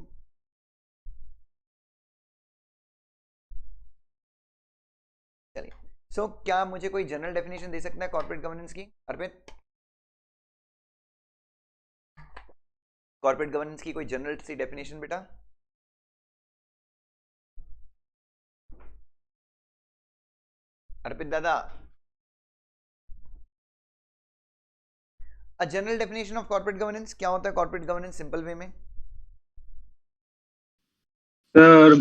चलिए सो क्या मुझे कोई जनरल डेफिनेशन दे सकता है कॉर्पोरेट गवर्नेंस की? अर्पित, कॉर्पोरेट गवर्नेंस की कोई जनरल सी डेफिनेशन बेटा? अर्पित दादा, a general definition of corporate governance, क्या होता है कॉर्पोरेट गवर्नेंस सिंपल वे में? सर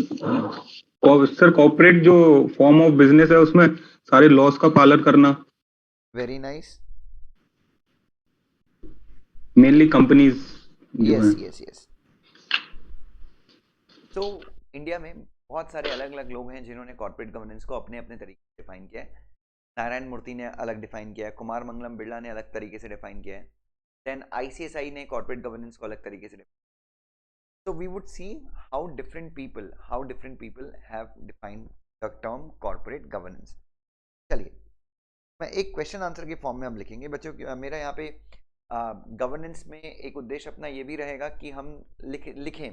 सर कॉर्पोरेट जो फॉर्म ऑफ बिजनेस है उसमें सारे लॉस का पालन करना, वेरी नाइस, मेनली कंपनीज जो यस है। Yes yes. तो इंडिया में बहुत सारे अलग अलग लोग हैं जिन्होंने कॉर्पोरेट गवर्नेंस को अपने अपने तरीके से डिफाइन किया है। नारायण मूर्ति ने अलग डिफाइन किया है, कुमार मंगलम बिरला ने अलग तरीके से डिफाइन किया है, देन आईसीएसआई ने कॉर्पोरेट गवर्नेंस को अलग तरीके से। So we would see how different people have defined the term corporate governance. चलिए मैं एक क्वेश्चन आंसर के फॉर्म में हम लिखेंगे बच्चों। मेरा यहाँ पे गवर्नेंस में एक उद्देश्य अपना ये भी रहेगा कि हम लिखें,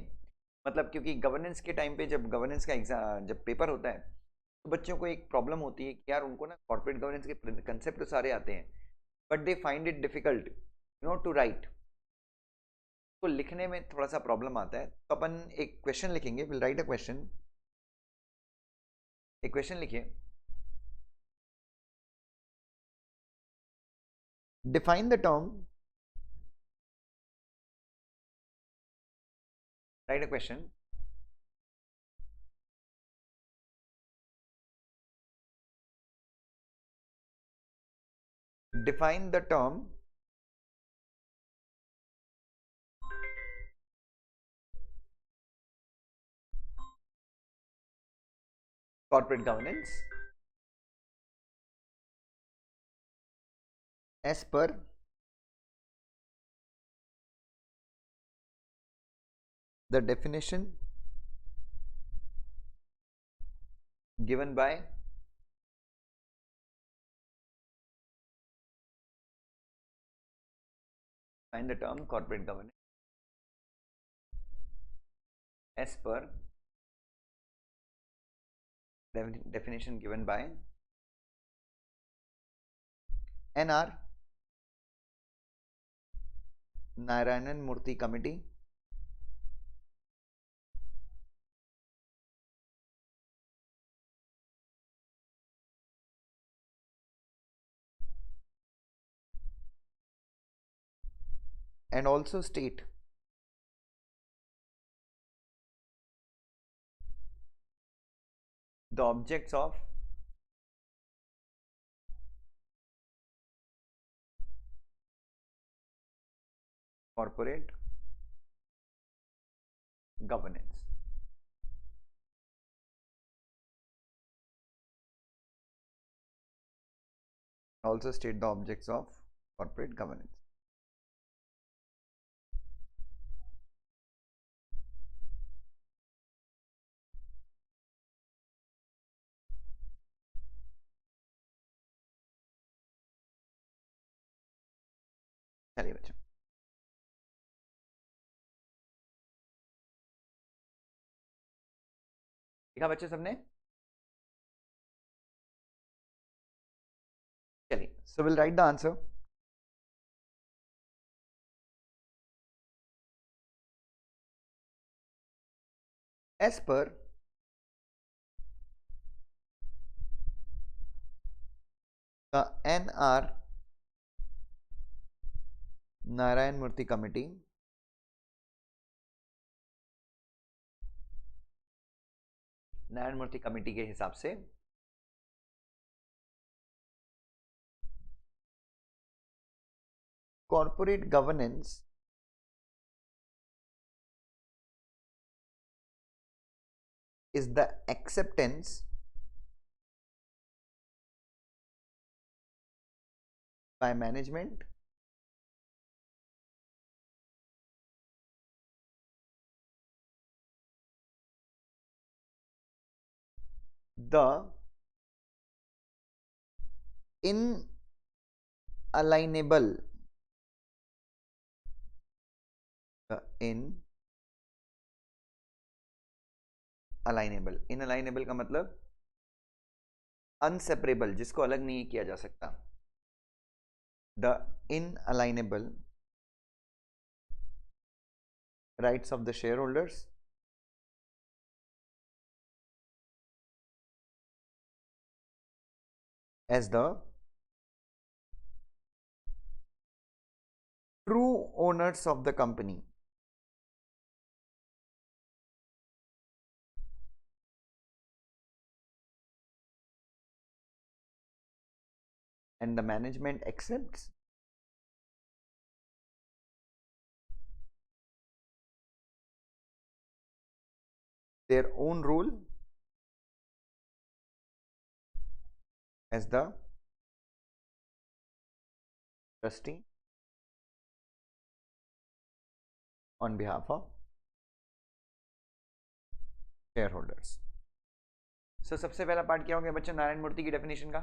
मतलब क्योंकि गवर्नेंस के टाइम पे जब गवर्नेंस का एग्जाम जब पेपर होता है तो बच्चों को एक प्रॉब्लम होती है कि यार उनको ना कॉर्पोरेट गवर्नेंस के कंसेप्ट तो सारे आते हैं but they find it difficult to write, तो लिखने में थोड़ा सा प्रॉब्लम आता है। तो अपन एक क्वेश्चन लिखेंगे, विल राइट अ क्वेश्चन। एक क्वेश्चन लिखिए, define the term, right a question, define the term corporate governance as per the definition given by define the term corporate governance as per definition given by NR Narayanan Murthy Committee and also state the objects of corporate governance. Also state the objects of corporate governance. चलिए बच्चों, देखा बच्चे सबने? चलिए, so we'll write the answer. As per the NR Narayan Murthy Committee, Narayan Murthy committee के हिसाब से corporate governance is the acceptance by management the inalienable inalienable का मतलब अनसेपरेबल, जिसको अलग नहीं किया जा सकता. The inalienable rights of the shareholders as the true owners of the company and the management accepts their own role as the trustee on behalf of shareholders. So सबसे पहला पार्ट क्या हो गया बच्चों नारायण मूर्ति की डेफिनेशन का?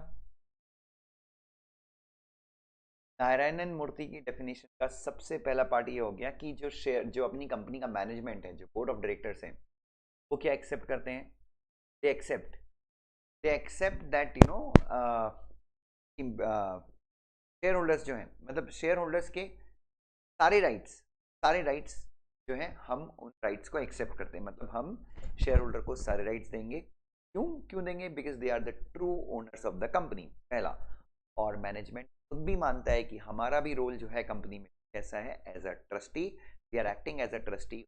नारायणन मूर्ति की डेफिनेशन का सबसे पहला पार्ट ये हो गया कि जो अपनी कंपनी का मैनेजमेंट है, जो बोर्ड ऑफ डायरेक्टर्स हैं, वो क्या एक्सेप्ट करते हैं? They accept that share holders जो हैं, मतलब शेयर होल्डर्स के सारे राइट्स जो हैं, हम उन राइट्स को एक्सेप्ट करते हैं. मतलब हम शेयर होल्डर को सारे राइट्स देंगे. क्यों देंगे? Because they are the true owners of the company, पहला. और मैनेजमेंट खुद भी मानता है कि हमारा भी रोल जो है कंपनी में कैसा है, as a trustee. We are acting as a trustee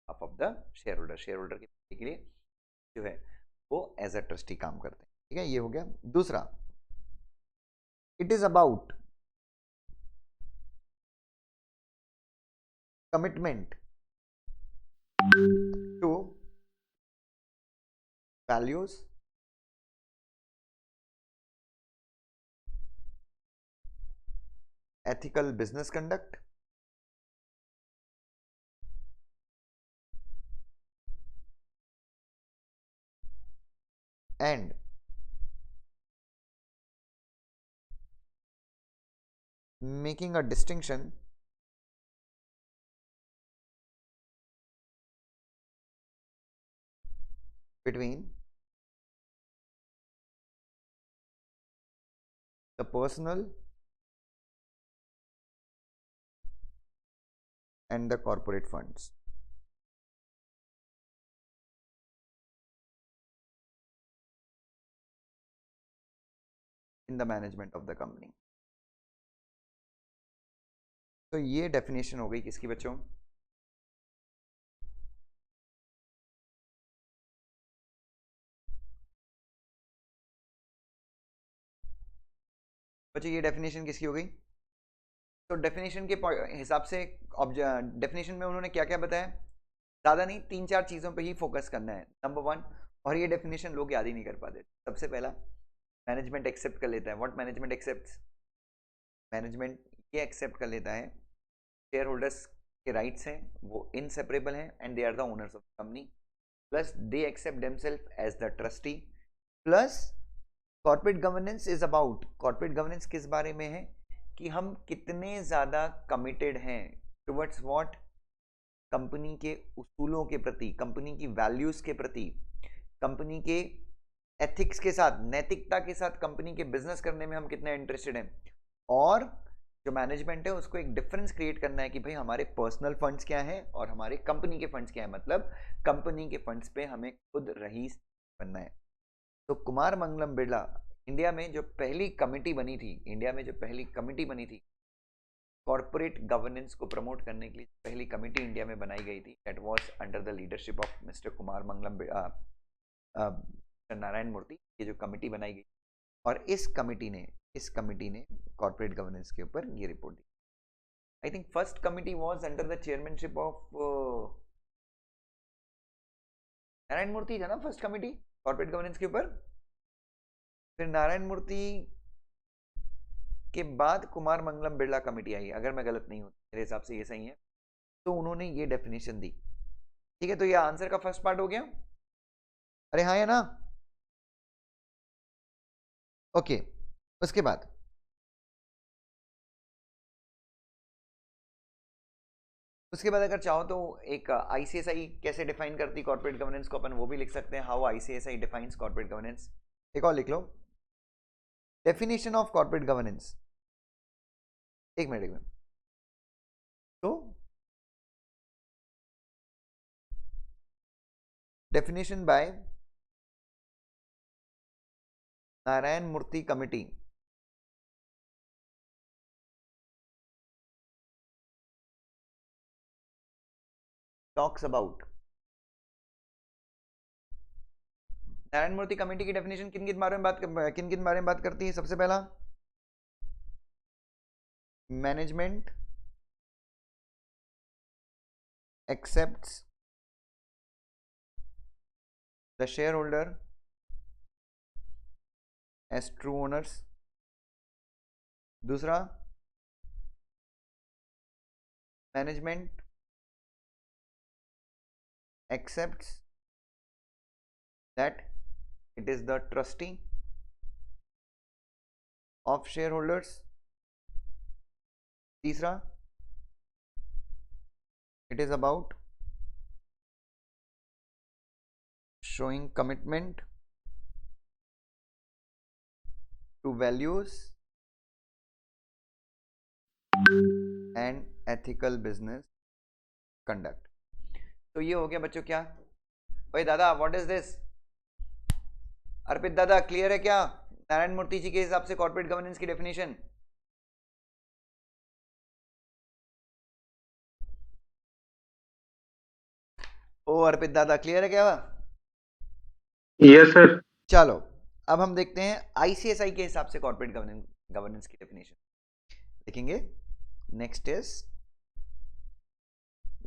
of the share holder के लिए जो है वो एज अ ट्रस्टी काम करते हैं. ठीक है, ये हो गया. दूसरा, it is about commitment to values ethical business conduct and making a distinction between the personal and the corporate funds. In the management of the company. तो ये डेफिनेशन हो गई किसकी बच्चों? बच्चों ये डेफिनेशन किसकी हो गई? तो डेफिनेशन के हिसाब से डेफिनेशन में उन्होंने क्या क्या बताया? ज्यादा नहीं, 3-4 चीजों पे ही फोकस करना है। नंबर 1, और ये डेफिनेशन लोग याद ही नहीं कर पाते। सबसे पहला, मैनेजमेंट एक्सेप्ट कर लेता है। What management accept? मैनेजमेंट ये एक्सेप्ट कर लेता है शेयर होल्डर्स के राइट्स हैं वो इनसेपरेबल हैं and they are the owners of company, plus they accept themselves as the trustee, plus corporate governance is about, corporate governance किस बारे में है कि हम कितने ज्यादा कमिटेड हैं टुवर्ड्स व्हाट, कंपनी के उसूलों के प्रति, कंपनी की वैल्यूज के प्रति, कंपनी के एथिक्स के साथ, नैतिकता के साथ कंपनी के बिजनेस करने में हम कितने इंटरेस्टेड हैं। और जो मैनेजमेंट है उसको एक डिफरेंस क्रिएट करना है कि भाई हमारे पर्सनल फंड्स क्या हैं और हमारे कंपनी के फंड्स क्या हैं, मतलब कंपनी के फंड्स पे हमें खुद रईस बनना है। तो कुमार मंगलम बिरला, इंडिया में जो पहली कमेटी बनी थी, इंडिया में जो पहली कमेटी बनी थी कॉर्पोरेट गवर्नेंस को प्रमोट करने के लिए, पहली कमेटी इंडिया में बनाई गई थी, that was under the leadership of mister Kumar Mangalam Narayan Murthy. ये जो कमेटी बनाई गई और इस कमेटी ने कॉर्पोरेट गवर्नेंस के ऊपर ये रिपोर्ट दी। I think first committee was under the chairmanship of Narayan Murthy था ना, फर्स्ट कमेटी कॉर्पोरेट गवर्नेंस के ऊपर। फिर नारायण मूर्ति के बाद कुमार मंगलम बिरला कमेटी आई, अगर मैं गलत नहीं हूं, मेरे हिसाब से ये सही है। तो उन्होंने ये डेफिनेशन दी। ठीक है, तो ये आंसर का फर्स्ट पार्ट हो गया। अरे हाँ, है ना? ओके, उसके बाद अगर चाहो तो एक आईसीएसआई कैसे डिफाइन करती कॉर्पोरेट गवर्नेंस को, अपन वो भी लिख सकते हैं, how ICSI defines corporate governance. एक और लिख लो, डेफिनेशन ऑफ कॉर्पोरेट गवर्नेंस। एक मिनट तो definition by Narayana Murthy committee talks about, Narayana Murthy committee की डेफिनेशन किन किन बारे में बात करती है? सबसे पहला, management accepts the share holder as true owners. दूसरा, management accepts that it is the trustee of shareholders. तीसरा, it is about showing commitment to values and ethical business conduct। तो ये हो गया बच्चों क्या? भाई दादा, व्हाट इज दिस? अर्पित दादा, क्लियर है क्या नारायण मूर्ति जी के हिसाब से कॉर्पोरेट गवर्नेंस की डेफिनेशन? ओ अर्पित दादा, क्लियर है क्या? Yes sir. चलो, अब हम देखते हैं आईसीएसआई के हिसाब से कॉर्पोरेट गवर्नेंस की डेफिनेशन देखेंगे। नेक्स्ट इज,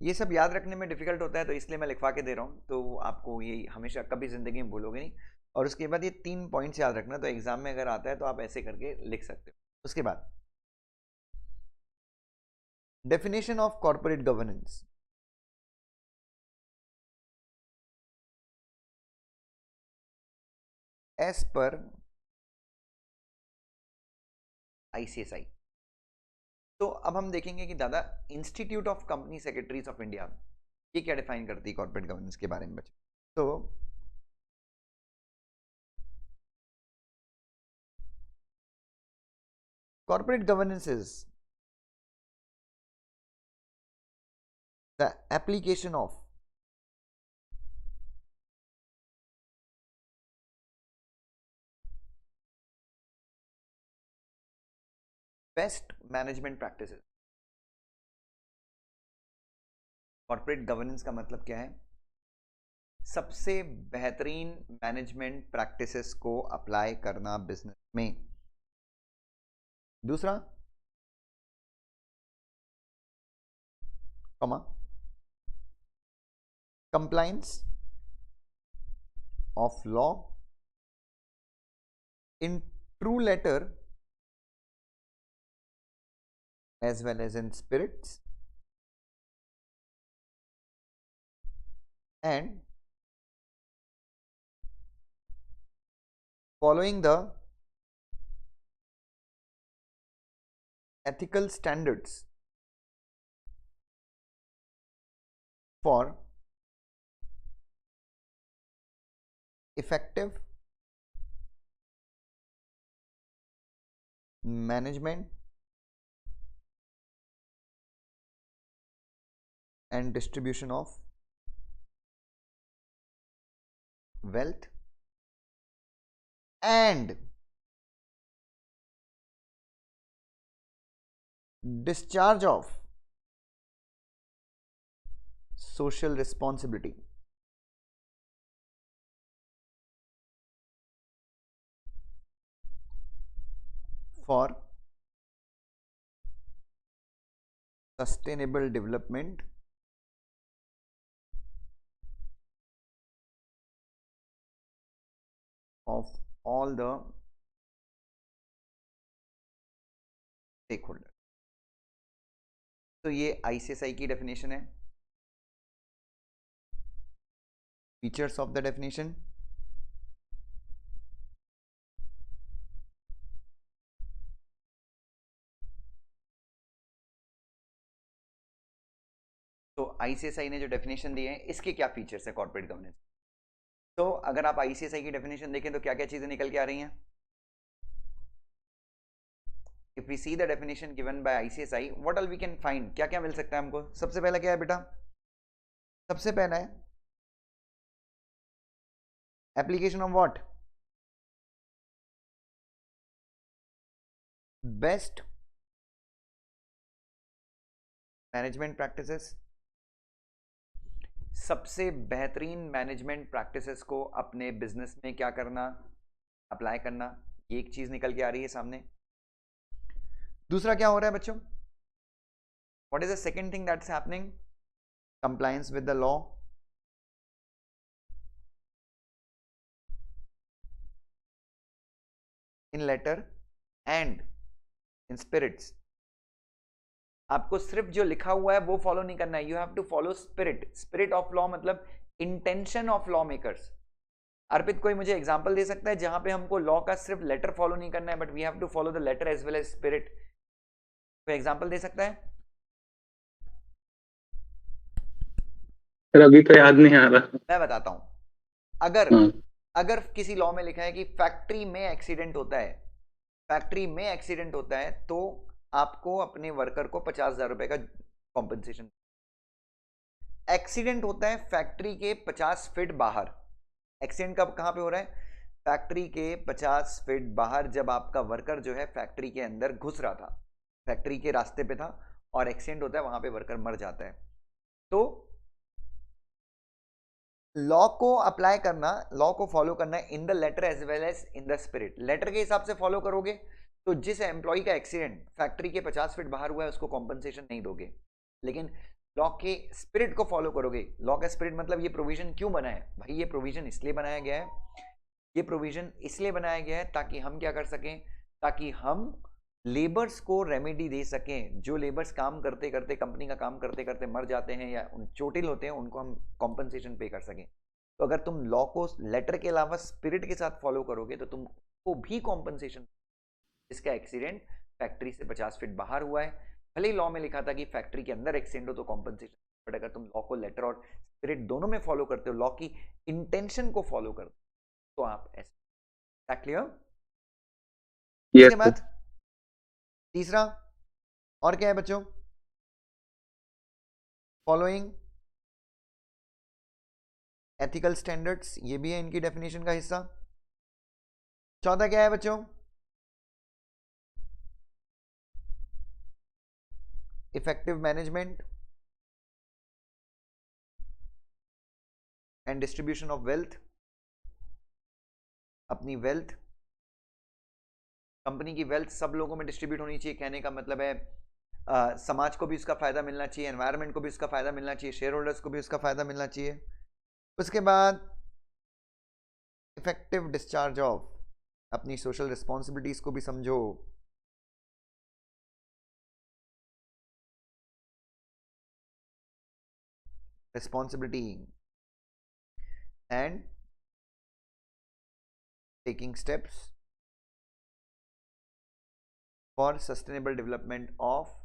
ये सब याद रखने में डिफिकल्ट होता है तो इसलिए मैं लिखवा के दे रहा हूँ, तो आपको ये हमेशा कभी जिंदगी में भूलोगे नहीं। और उसके बाद ये 3 पॉइंट्स याद रखना, तो एग्जाम में अगर आता है तो आप ऐसे करके लिख सकते हो। उसके बाद definition of corporate governance. As per ICSI. तो अब हम देखेंगे कि दादा institute of company secretaries of India ये क्या डिफाइन करती है कॉर्पोरेट गवर्नेंस के बारे में बच्चे। तो corporate governance is the application of best management practices। Corporate governance का मतलब क्या है? सबसे बेहतरीन मैनेजमेंट प्रैक्टिसेस को अप्लाई करना बिजनेस में। दूसरा, comma, compliance of law in true letter as well as in spirits, and following the ethical standards for effective management and distribution of wealth and discharge of social responsibility. For sustainable development of all the stakeholders. तो ये ICSI की डेफिनेशन है. Features of the definition. तो ICSI ने जो डेफिनेशन दी है इसके क्या फीचर्स है कॉर्पोरेट गवर्नेंस. तो अगर आप ICSI की डेफिनेशन देखें तो क्या क्या चीजें निकल के आ रही हैं. If we see the definition given by ICSI, what all we can find, क्या क्या मिल सकता है हमको. सबसे पहला क्या है बेटा. सबसे पहला है application of what. Best management practices. सबसे बेहतरीन मैनेजमेंट प्रैक्टिसेस को अपने बिजनेस में क्या करना, अप्लाई करना. ये एक चीज निकल के आ रही है सामने. दूसरा क्या हो रहा है बच्चों. What is the second thing that's happening. Compliance with the law. In letter and in spirits. आपको सिर्फ जो लिखा हुआ है वो फॉलो नहीं करना है. You have to follow spirit. Spirit of law मतलब intention of law makers. Arpit कोई मुझे एग्जांपल दे सकता है जहां पे हमको लॉ का सिर्फ लेटर फॉलो नहीं करना है but we have to follow the letter as well as spirit. कोई एग्जांपल दे सकता है. अभी तो याद नहीं आ रहा. मैं बताता हूं. अगर किसी लॉ में लिखा है कि फैक्ट्री में एक्सीडेंट होता है, फैक्ट्री में एक्सीडेंट होता है तो आपको अपने वर्कर को 50,000 रुपए का कॉम्पेंसेशन. एक्सीडेंट होता है फैक्ट्री के 50 फीट बाहर. एक्सीडेंट कब कहां पे हो रहा है. फैक्ट्री के 50 फीट बाहर. जब आपका वर्कर जो है फैक्ट्री के अंदर घुस रहा था, फैक्ट्री के रास्ते पे था और एक्सीडेंट होता है, वहां पे वर्कर मर जाता है. तो लॉ को अप्लाई करना, लॉ को फॉलो करना in the letter as well as in the spirit. Letter के हिसाब से फॉलो करोगे तो जिस एम्प्लॉय का एक्सीडेंट फैक्ट्री के 50 फीट बाहर हुआ है उसको कॉम्पनसेशन नहीं दोगे. लेकिन लॉ के स्पिरिट को फॉलो करोगे. लॉ का स्पिरिट मतलब ये प्रोविजन क्यों बना है भाई. ये प्रोविजन इसलिए बनाया गया है, ये प्रोविजन इसलिए बनाया गया है ताकि हम क्या कर सकें, ताकि हम लेबर्स को रेमेडी दे सकें. जो लेबर्स काम करते करते, कंपनी का काम करते करते मर जाते हैं या चोटिल होते हैं, उनको हम कॉम्पनसेशन पे कर सकें. तो अगर तुम लॉ को लेटर के अलावा स्पिरिट के साथ फॉलो करोगे तो तुमको भी कॉम्पनसेशन. इसका एक्सीडेंट फैक्ट्री से 50 फीट बाहर हुआ है, भले ही लॉ में लिखा था कि फैक्ट्री के अंदर एक्सीडेंट हो तो कॉम्पनसेशन, बट अगर तुम लॉ को लेटर और स्पिरिट दोनों में फॉलो करते हो, लॉ की इंटेंशन को फॉलो करते हो, तो आप ऐसे. क्लियर. इसके बाद तीसरा और क्या है बच्चों. Following ethical standards. ये भी है इनकी डेफिनेशन का हिस्सा. चौथा क्या है बच्चों. Effective management and distribution of wealth. अपनी वेल्थ, कंपनी की वेल्थ सब लोगों में डिस्ट्रीब्यूट होनी चाहिए. कहने का मतलब है समाज को भी उसका फायदा मिलना चाहिए, एनवायरनमेंट को भी उसका फायदा मिलना चाहिए, शेयर होल्डर्स को भी उसका फायदा मिलना चाहिए. उसके बाद इफेक्टिव डिस्चार्ज ऑफ, अपनी सोशल रिस्पॉन्सिबिलिटीज को भी समझो। Responsibility and taking steps for sustainable development of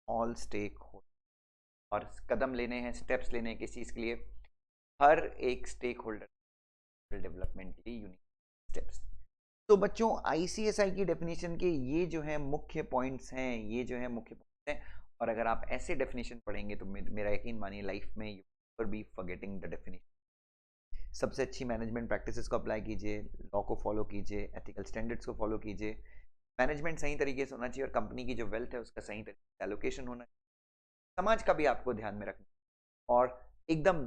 all stakeholder, और कदम लेने हैं, स्टेप्स लेने हैं किस चीज के लिए, हर एक स्टेक होल्डर डेवलपमेंट के लिए यूनिक स्टेप्स। तो बच्चों आईसीएसआई की डेफिनेशन के ये जो है मुख्य पॉइंट्स हैं, ये जो है मुख्य पॉइंट्स हैं, और अगर आप ऐसे डेफिनेशन पढ़ेंगे तो मेरा यकीन मानिए लाइफ में you will be forgetting the definition. सबसे अच्छी मैनेजमेंट प्रैक्टिसेस को अप्लाई कीजिए, लॉ को फॉलो कीजिए, एथिकल स्टैंडर्ड्स को फॉलो कीजिए, मैनेजमेंट सही तरीके से होना चाहिए, और कंपनी की जो वेल्थ है उसका सही तरीके से एलोकेशन होना चाहिए, समाज का भी आपको ध्यान में रखना, और एकदम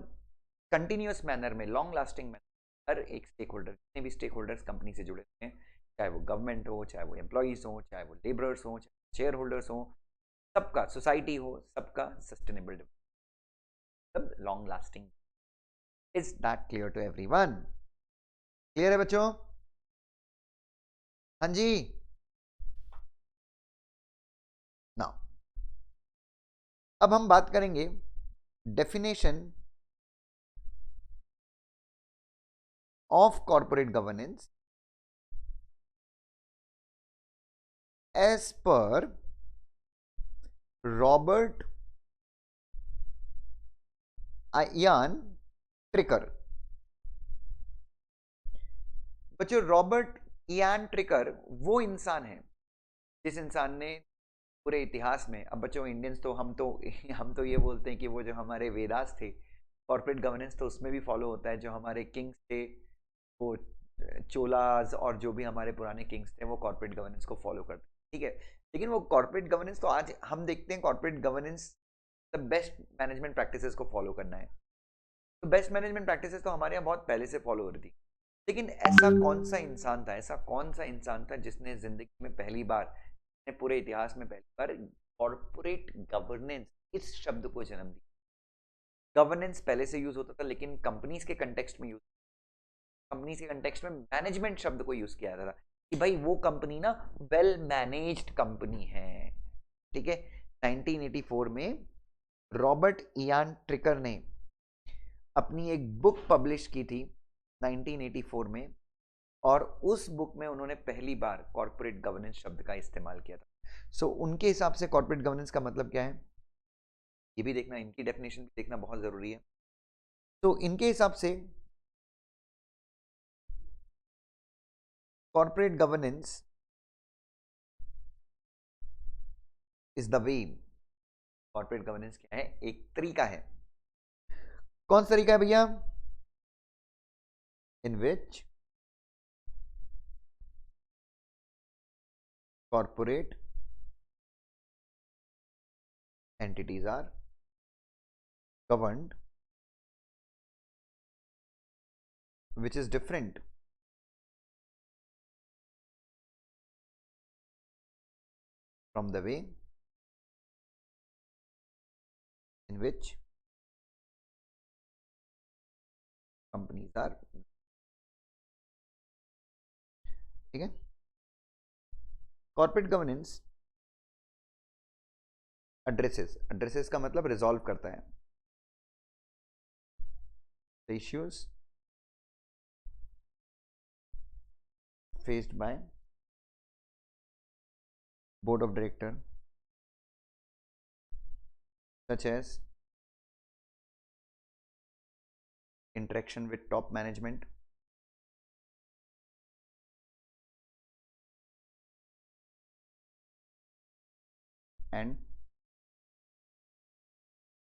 कंटिन्यूअस मैनर में, लॉन्ग लास्टिंग मैनर, हर एक स्टेक होल्डर, जितने भी स्टेक होल्डर्स कंपनी से जुड़े हुए हैं, चाहे वो गवर्नमेंट हो, चाहे वो एम्प्लॉयज हो, चाहे वो लेबरर्स हो, चाहे शेयर होल्डर्स हो, सबका, सोसाइटी हो, सबका sustainable development, long lasting. Is that clear to everyone? Clear है बच्चों? हाँ जी। नाउ अब हम बात करेंगे definition of corporate governance as per Robert Ian Tricker. बच्चों रॉबर्ट इयान ट्रिकर वो इंसान है जिस इंसान ने पूरे इतिहास में, अब बच्चों इंडियंस तो हम तो ये बोलते हैं कि वो जो हमारे वेदास थे, कॉर्पोरेट गवर्नेंस तो उसमें भी फॉलो होता है, जो हमारे किंग्स थे, वो चोलाज और जो भी हमारे पुराने किंग्स थे वो कॉर्पोरेट गवर्नेंस को फॉलो करते हैं, ठीक है। लेकिन वो कॉर्पोरेट गवर्नेंस तो आज हम देखते हैं, corporate governance the best management practices को फॉलो करना है, तो बेस्ट मैनेजमेंट प्रैक्टिसेस तो हमारे यहाँ बहुत पहले से फॉलो हो रही थी। लेकिन ऐसा कौन सा इंसान था, ऐसा कौन सा इंसान था जिसने जिंदगी में पहली बार, पूरे इतिहास में पहली बार कॉर्पोरेट गवर्नेंस इस शब्द को जन्म दिया? गवर्नेंस पहले से यूज होता था, लेकिन कंपनीज के कंटेक्स्ट में यूज, कंपनीज के कंटेक्स्ट में मैनेजमेंट शब्द को यूज किया जाता था कि भाई वो कंपनी ना वेल मैनेज्ड कंपनी है, ठीक है। 1984 में रॉबर्ट इयान ट्रिकर ने अपनी एक बुक पब्लिश की थी 1984 में, और उस बुक में उन्होंने पहली बार कॉर्पोरेट गवर्नेंस शब्द का इस्तेमाल किया था। सो उनके हिसाब से कॉर्पोरेट गवर्नेंस का मतलब क्या है, ये भी देखना, इनकी डेफिनेशन भी देखना बहुत जरूरी है। तो इनके हिसाब से corporate governance is the way, corporate governance क्या है, एक तरीका है। कौन सा तरीका है भैया? इन विच corporate entities are governed, which is different from the way in which companies are, ठीक है। कॉर्पोरेट गवर्नेंस एड्रेसेस का मतलब रिजॉल्व करता है the issues faced by board of director, such as interaction with top management, and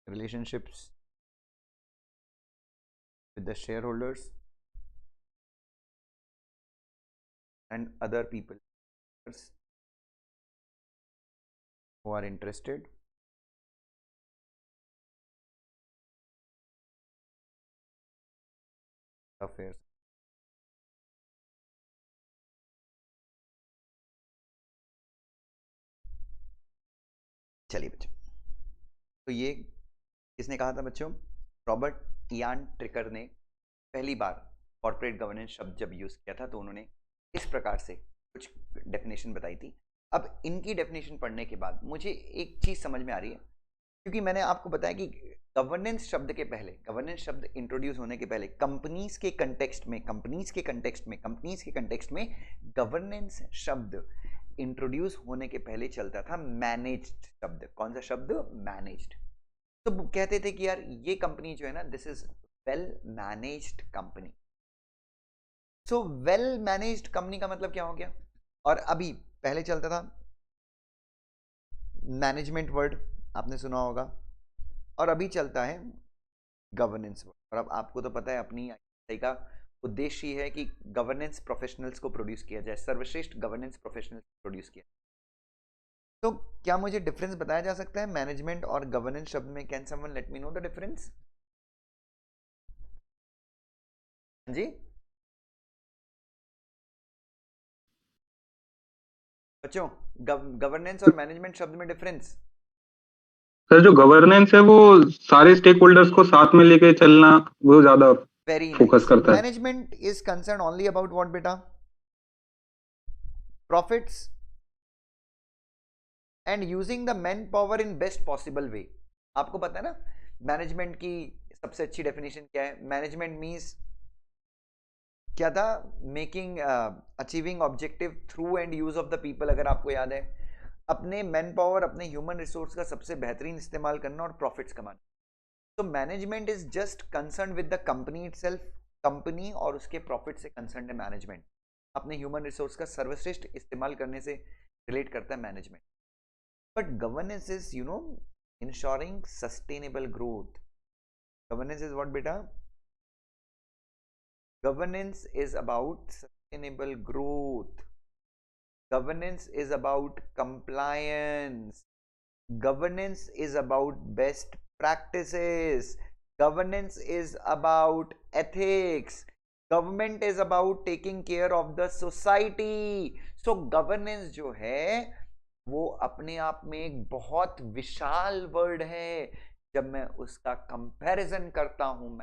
relationships with the shareholders and other people who are interested affairs। चलिए बच्चों, तो ये किसने कहा था बच्चों? रॉबर्ट इयान ट्रिकर ने पहली बार कॉर्पोरेट गवर्नेंस शब्द जब यूज किया था तो उन्होंने इस प्रकार से कुछ डेफिनेशन बताई थी। अब इनकी डेफिनेशन पढ़ने के बाद मुझे एक चीज समझ में आ रही है, क्योंकि मैंने आपको बताया कि गवर्नेंस शब्द के पहले, गवर्नेंस शब्द इंट्रोड्यूस होने के पहले कंपनीज के कंटेक्स्ट में गवर्नेंस शब्द इंट्रोड्यूस होने के पहले चलता था मैनेज्ड शब्द। कौन सा शब्द? मैनेज्ड। तो कहते थे कि यार ये कंपनी जो है ना, this is well managed company. So well managed company का मतलब क्या हो गया? और अभी पहले चलता था मैनेजमेंट वर्ड, आपने सुना होगा, और अभी चलता है गवर्नेंस वर्ड। और अब आपको तो पता है अपनी IISc का उद्देश्य ही है कि गवर्नेंस प्रोफेशनल्स को प्रोड्यूस किया जाए, सर्वश्रेष्ठ गवर्नेंस प्रोफेशनल्स प्रोड्यूस किया। तो क्या मुझे डिफरेंस बताया जा सकता है मैनेजमेंट और गवर्नेंस शब्द में? Can someone let me know the difference? जी बच्चों, गवर्नेंस और मैनेजमेंट शब्द में डिफरेंस? सर जो गवर्नेंस है वो सारे स्टेक होल्डर्स को साथ में लेके चलना, वो ज्यादा वेरी फोकस नाइस। करता है। Management is concern only about what बेटा? Profits and using the manpower in best possible way. आपको पता है ना मैनेजमेंट की सबसे अच्छी डेफिनेशन क्या है? मैनेजमेंट मीन्स क्या था? Making achieving objective through and use of the people. अगर आपको याद है, अपने मैन पावर, अपने ह्यूमन रिसोर्स का सबसे बेहतरीन इस्तेमाल करना और प्रॉफिट्स कमाना। तो management is just concern with the company itself. Company और उसके प्रॉफिट से कंसर्न है मैनेजमेंट। अपने ह्यूमन रिसोर्स का सर्वश्रेष्ठ इस्तेमाल करने से रिलेट करता है management. But governance is ensuring sustainable growth. Governance is what बेटा? Governance is about sustainable growth. Governance is about compliance. Governance is about best practices. Governance is about ethics. Government is about taking care of the society. So governance जो है वो अपने आप में एक बहुत विशाल वर्ड है। जब मैं उसका कंपैरिजन करता हूं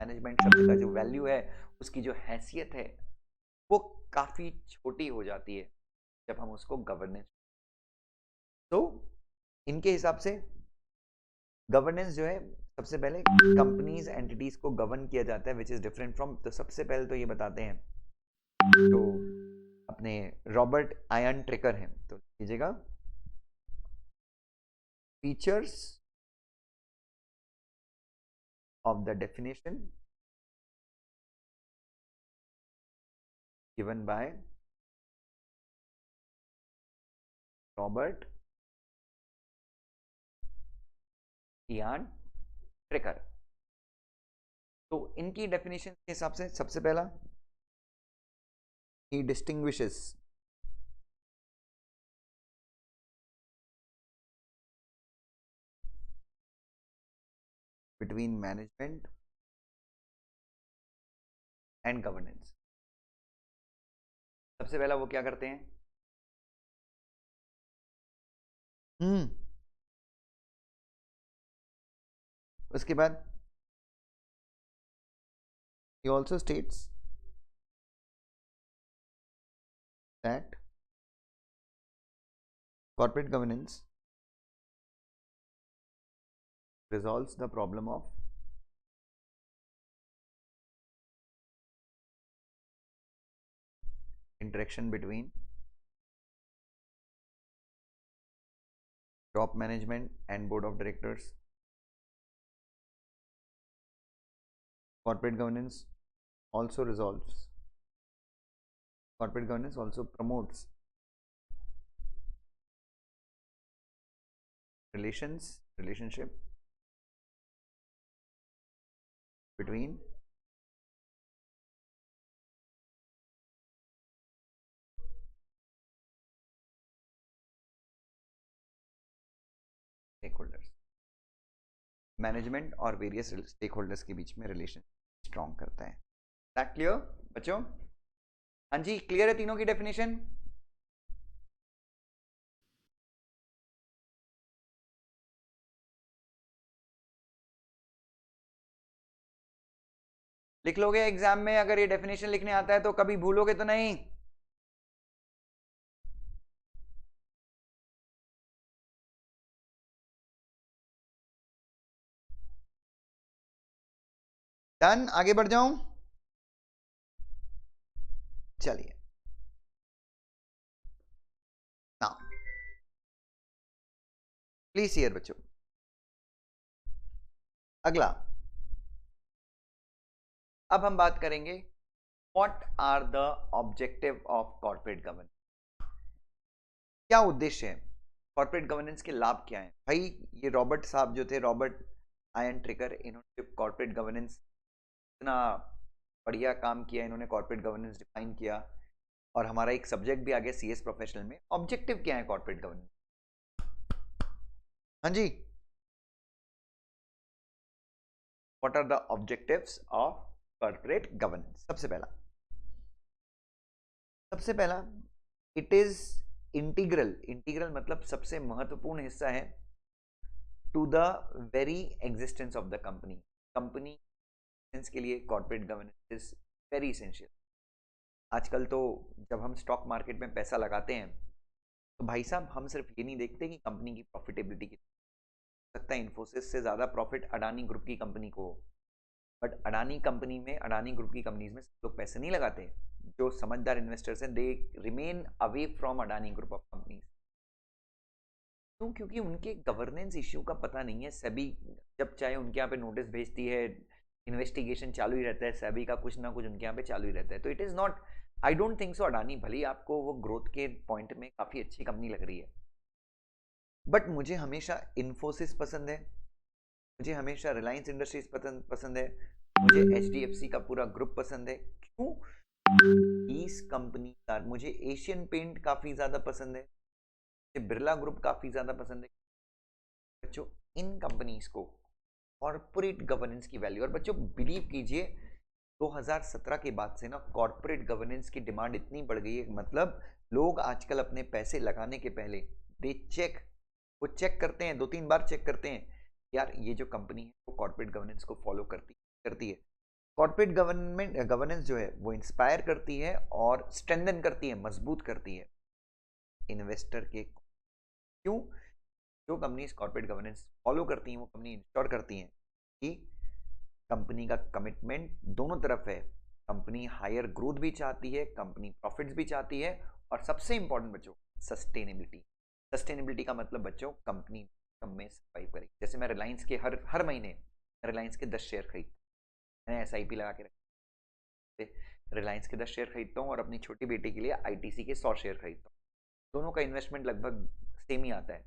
मैनेजमेंट शब्द का जो वैल्यू है, उसकी जो हैसियत है, वो काफी छोटी हो जाती है जब हम उसको गवर्नेंस। तो इनके हिसाब से गवर्नेंस जो है, सबसे पहले कंपनीज एंटिटीज को गवर्न किया जाता है, विच इज डिफरेंट फ्रॉम। तो सबसे पहले तो ये बताते हैं जो अपने रॉबर्ट आयन ट्रिकर हैं, तो लीजिएगा features of the definition given by Robert Ian Tricker. तो इनकी डेफिनेशन के हिसाब से सबसे पहला, he distinguishes between management and governance। सबसे पहला वो क्या करते हैं? उसके बाद he also states that corporate governance resolves the problem of interaction between top management and board of directors। Corporate governance also resolves, corporate governance also promotes relationship between stakeholders। Management और वेरियस स्टेक होल्डर्स के बीच में रिलेशन स्ट्रॉन्ग करता है। दैट क्लियर बच्चों? हाँ जी, क्लियर है तीनों की डेफिनेशन? लिख लोगे एग्जाम में? अगर ये डेफिनेशन लिखने आता है तो कभी भूलोगे तो नहीं? डन, आगे बढ़ जाऊं? चलिए ना, प्लीज हियर बच्चों। अगला, अब हम बात करेंगे what are the objective of corporate governance. क्या उद्देश्य है कॉर्पोरेट गवर्नेंस के? लाभ क्या है भाई? ये रॉबर्ट साहब जो थे, रॉबर्ट आयन ट्रिकर, इन्होंने कॉर्पोरेट गवर्नेंस इतना बढ़िया काम किया, इन्होंने कॉर्पोरेट गवर्नेंस डिफाइन किया और हमारा एक सब्जेक्ट भी आ गया सीएस प्रोफेशनल में। ऑब्जेक्टिव क्या है कॉर्पोरेट गवर्नेंस? हाँ जी, what are the objectives of corporate governance? सबसे पहला इट इज इंटीग्रल। इंटीग्रल मतलब सबसे महत्वपूर्ण हिस्सा है to the very existence of the company. Company के लिए corporate governance is very essential. आजकल तो जब हम स्टॉक मार्केट में पैसा लगाते हैं तो भाई साहब हम सिर्फ ये नहीं देखते कि कंपनी की प्रॉफिटेबिलिटी कितनी, सकता है इन्फोसिस से ज़्यादा प्रॉफिट अडानी ग्रुप की कंपनी को, बट अडानी कंपनी में, अडानी ग्रुप की कंपनीज में लोग पैसे नहीं लगाते। जो समझदार इन्वेस्टर्स हैं they remain away from Adani group of companies. क्यों? क्योंकि उनके गवर्नेंस इश्यू का पता नहीं है। सेबी जब चाहे उनके यहाँ पे नोटिस भेजती है, इन्वेस्टिगेशन चालू ही रहता है, सेबी का कुछ ना कुछ उनके यहाँ पे चालू ही रहता है। तो it is not, I don't think so Adani, भले आपको वो ग्रोथ के पॉइंट में काफ़ी अच्छी कंपनी लग रही है, बट मुझे हमेशा इन्फोसिस पसंद है, मुझे हमेशा रिलायंस इंडस्ट्रीज पसंद है, मुझे HDFC का पूरा ग्रुप पसंद है। क्यों? इस कंपनी का, मुझे एशियन पेंट काफ़ी ज़्यादा पसंद है, मुझे बिरला ग्रुप काफ़ी ज़्यादा पसंद है। बच्चों इन कंपनीज को कॉर्पोरेट गवर्नेंस की वैल्यू, और बच्चों बिलीव कीजिए 2017 के बाद से ना कॉर्पोरेट गवर्नेंस की डिमांड इतनी बढ़ गई है, मतलब लोग आजकल अपने पैसे लगाने के पहले दे चेक, वो चेक करते हैं, 2-3 बार चेक करते हैं यार ये जो कंपनी है वो कॉर्पोरेट गवर्नेंस को फॉलो करती है। कॉर्पोरेट गवर्नेंस जो है वो इंस्पायर करती है और स्ट्रेंथन करती है, मजबूत करती है इन्वेस्टर के। क्यों? जो कंपनीज कॉर्पोरेट गवर्नेंस फॉलो करती हैं वो कंपनी इंश्योर करती हैं कि कंपनी का कमिटमेंट दोनों तरफ है, कंपनी हायर ग्रोथ भी चाहती है, कंपनी प्रॉफिट्स भी चाहती है, और सबसे इंपॉर्टेंट बच्चों सस्टेनेबिलिटी। सस्टेनेबिलिटी का मतलब बच्चों कंपनी कम में सर्वाइव करेगी। जैसे मैं रिलायंस के हर महीने रिलायंस के 10 शेयर खरीद, मैंने SIP लगा के रखे, रिलायंस के 10 शेयर खरीदता हूँ और अपनी छोटी बेटी के लिए ITC के 100 शेयर खरीदता हूँ। दोनों का इन्वेस्टमेंट लगभग सेम ही आता है।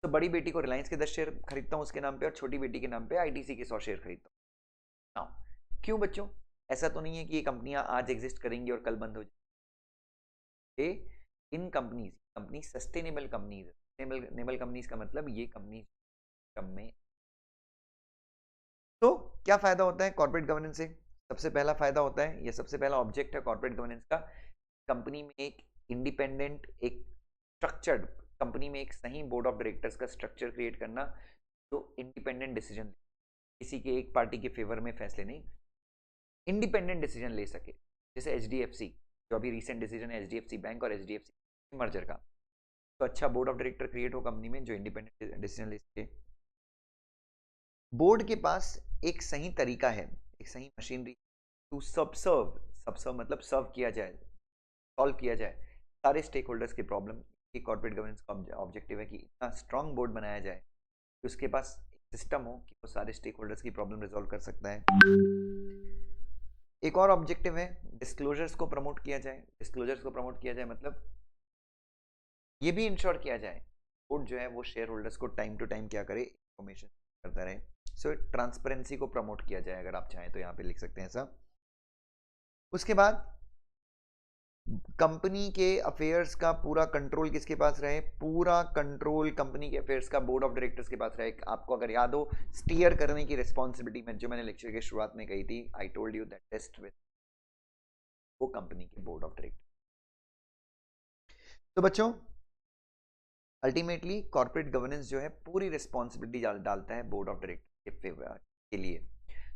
तो बड़ी बेटी को रिलायंस के 10 शेयर खरीदता हूँ उसके नाम पे, और छोटी बेटी के नाम पे ITC के 100 शेयर खरीदता हूँ। क्यों बच्चों? ऐसा तो नहीं है कि ये कंपनियां आज एग्जिस्ट करेंगी और कल बंद हो जाएंगी। इन कंपनी सस्टेनेबल कंपनीज है। सस्टेनेबल कंपनीज का मतलब ये कंपनी कम में। तो क्या फायदा होता है कॉर्पोरेट गवर्नेंस से? सबसे पहला फायदा होता है, ये सबसे पहला ऑब्जेक्ट है कॉर्पोरेट गवर्नेंस का, कंपनी में एक इंडिपेंडेंट, एक स्ट्रक्चर्ड, कंपनी में एक सही बोर्ड ऑफ डायरेक्टर्स का स्ट्रक्चर क्रिएट करना, तो इंडिपेंडेंट डिसीजन, किसी के एक पार्टी के फेवर में फैसले नहीं, इंडिपेंडेंट डिसीजन ले सके। जैसे HDFC, जो अभी रिसेंट डिसीजन है HDFC बैंक और HDFC मर्जर का, तो अच्छा बोर्ड ऑफ डायरेक्टर क्रिएट हो कंपनी में जो इंडिपेंडेंट डिसीजन ले सके। बोर्ड के पास एक सही तरीका है, एक सही मशीनरी टू सबसर्व मतलब सर्व किया जाए, सॉल्व किया जाए सारे स्टेक होल्डर्स की प्रॉब्लम। कि कॉर्पोरेट गवर्नेंस का ऑब्जेक्टिव है कि इतना स्ट्रांग बोर्ड बनाया जाए कि उसके पास सिस्टम हो कि वो सारे स्टेक होल्डर्स की प्रॉब्लम रिजॉल्व कर सकता है। एक और ऑब्जेक्टिव है डिस्क्लोजर्स को प्रमोट किया जाए। डिस्क्लोजर्स को प्रमोट किया जाए मतलब ये भी इंश्योर किया जाए बोर्ड जो है वो शेयर होल्डर्स को टाइम टू टाइम क्या करे, इंफॉर्मेशन करता रहे। सो ट्रांसपेरेंसी को प्रमोट किया जाए, अगर आप चाहें तो यहाँ पे लिख सकते हैं ऐसा। उसके बाद कंपनी के अफेयर्स का पूरा कंट्रोल किसके पास रहे? पूरा कंट्रोल कंपनी के अफेयर्स का बोर्ड ऑफ डायरेक्टर्स के पास रहे। आपको अगर याद हो, स्टीयर करने की रिस्पॉन्सिबिलिटी में जो मैंने लेक्चर की शुरुआत में कही थी, I told you that test with वो कंपनी के बोर्ड ऑफ डायरेक्टर। तो बच्चों अल्टीमेटली कॉर्पोरेट गवर्नेंस जो है पूरी रिस्पॉन्सिबिलिटी डालता है बोर्ड ऑफ डायरेक्टर के लिए।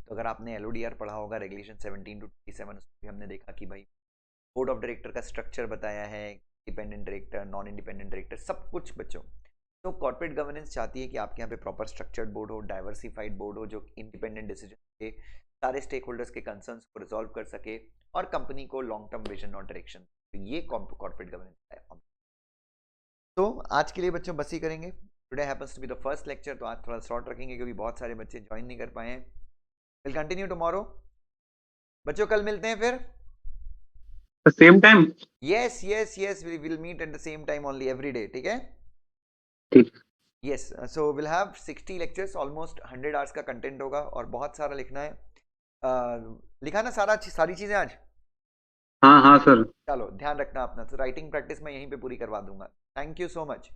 तो अगर आपने LODR पढ़ा होगा, रेगुलेशन 17 to 27, उसमें भी हमने देखा कि भाई बोर्ड ऑफ डायरेक्टर का स्ट्रक्चर बताया है, independent director, non independent director, सब कुछ बच्चों। तो कॉर्पोरेट गवर्नेंस चाहती है कि आपके यहाँ पे प्रॉपर स्ट्रक्चर्ड बोर्ड हो, डाइवर्सिफाइड बोर्ड हो, जो इंडिपेंडेंट डिसीजन के सारे स्टेक होल्डर्स के कंसर्न्स को रिजॉल्व कर सके और कंपनी को लॉन्ग टर्म विजन और डायरेक्शन। तो ये कॉर्पोरेट गवर्नेंस है। तो आज के लिए बच्चों बस ही करेंगे। Today happens to be the first lecture, तो आज थोड़ा शॉर्ट रखेंगे क्योंकि बहुत सारे बच्चे ज्वाइन नहीं कर पाए हैं। विल कंटिन्यू टुमारो बच्चों, कल मिलते हैं फिर same time. Yes yes yes, we will meet at the same time only every day, ठीक है? ठीक। Yes, so will have 60 lectures, almost 100 hours का कंटेंट होगा और बहुत सारा लिखना है। लिखा ना सारी चीजें आज? हाँ हाँ सर। चलो ध्यान रखना अपना, तो राइटिंग प्रैक्टिस मैं यहीं पे पूरी करवा दूंगा। Thank you so much.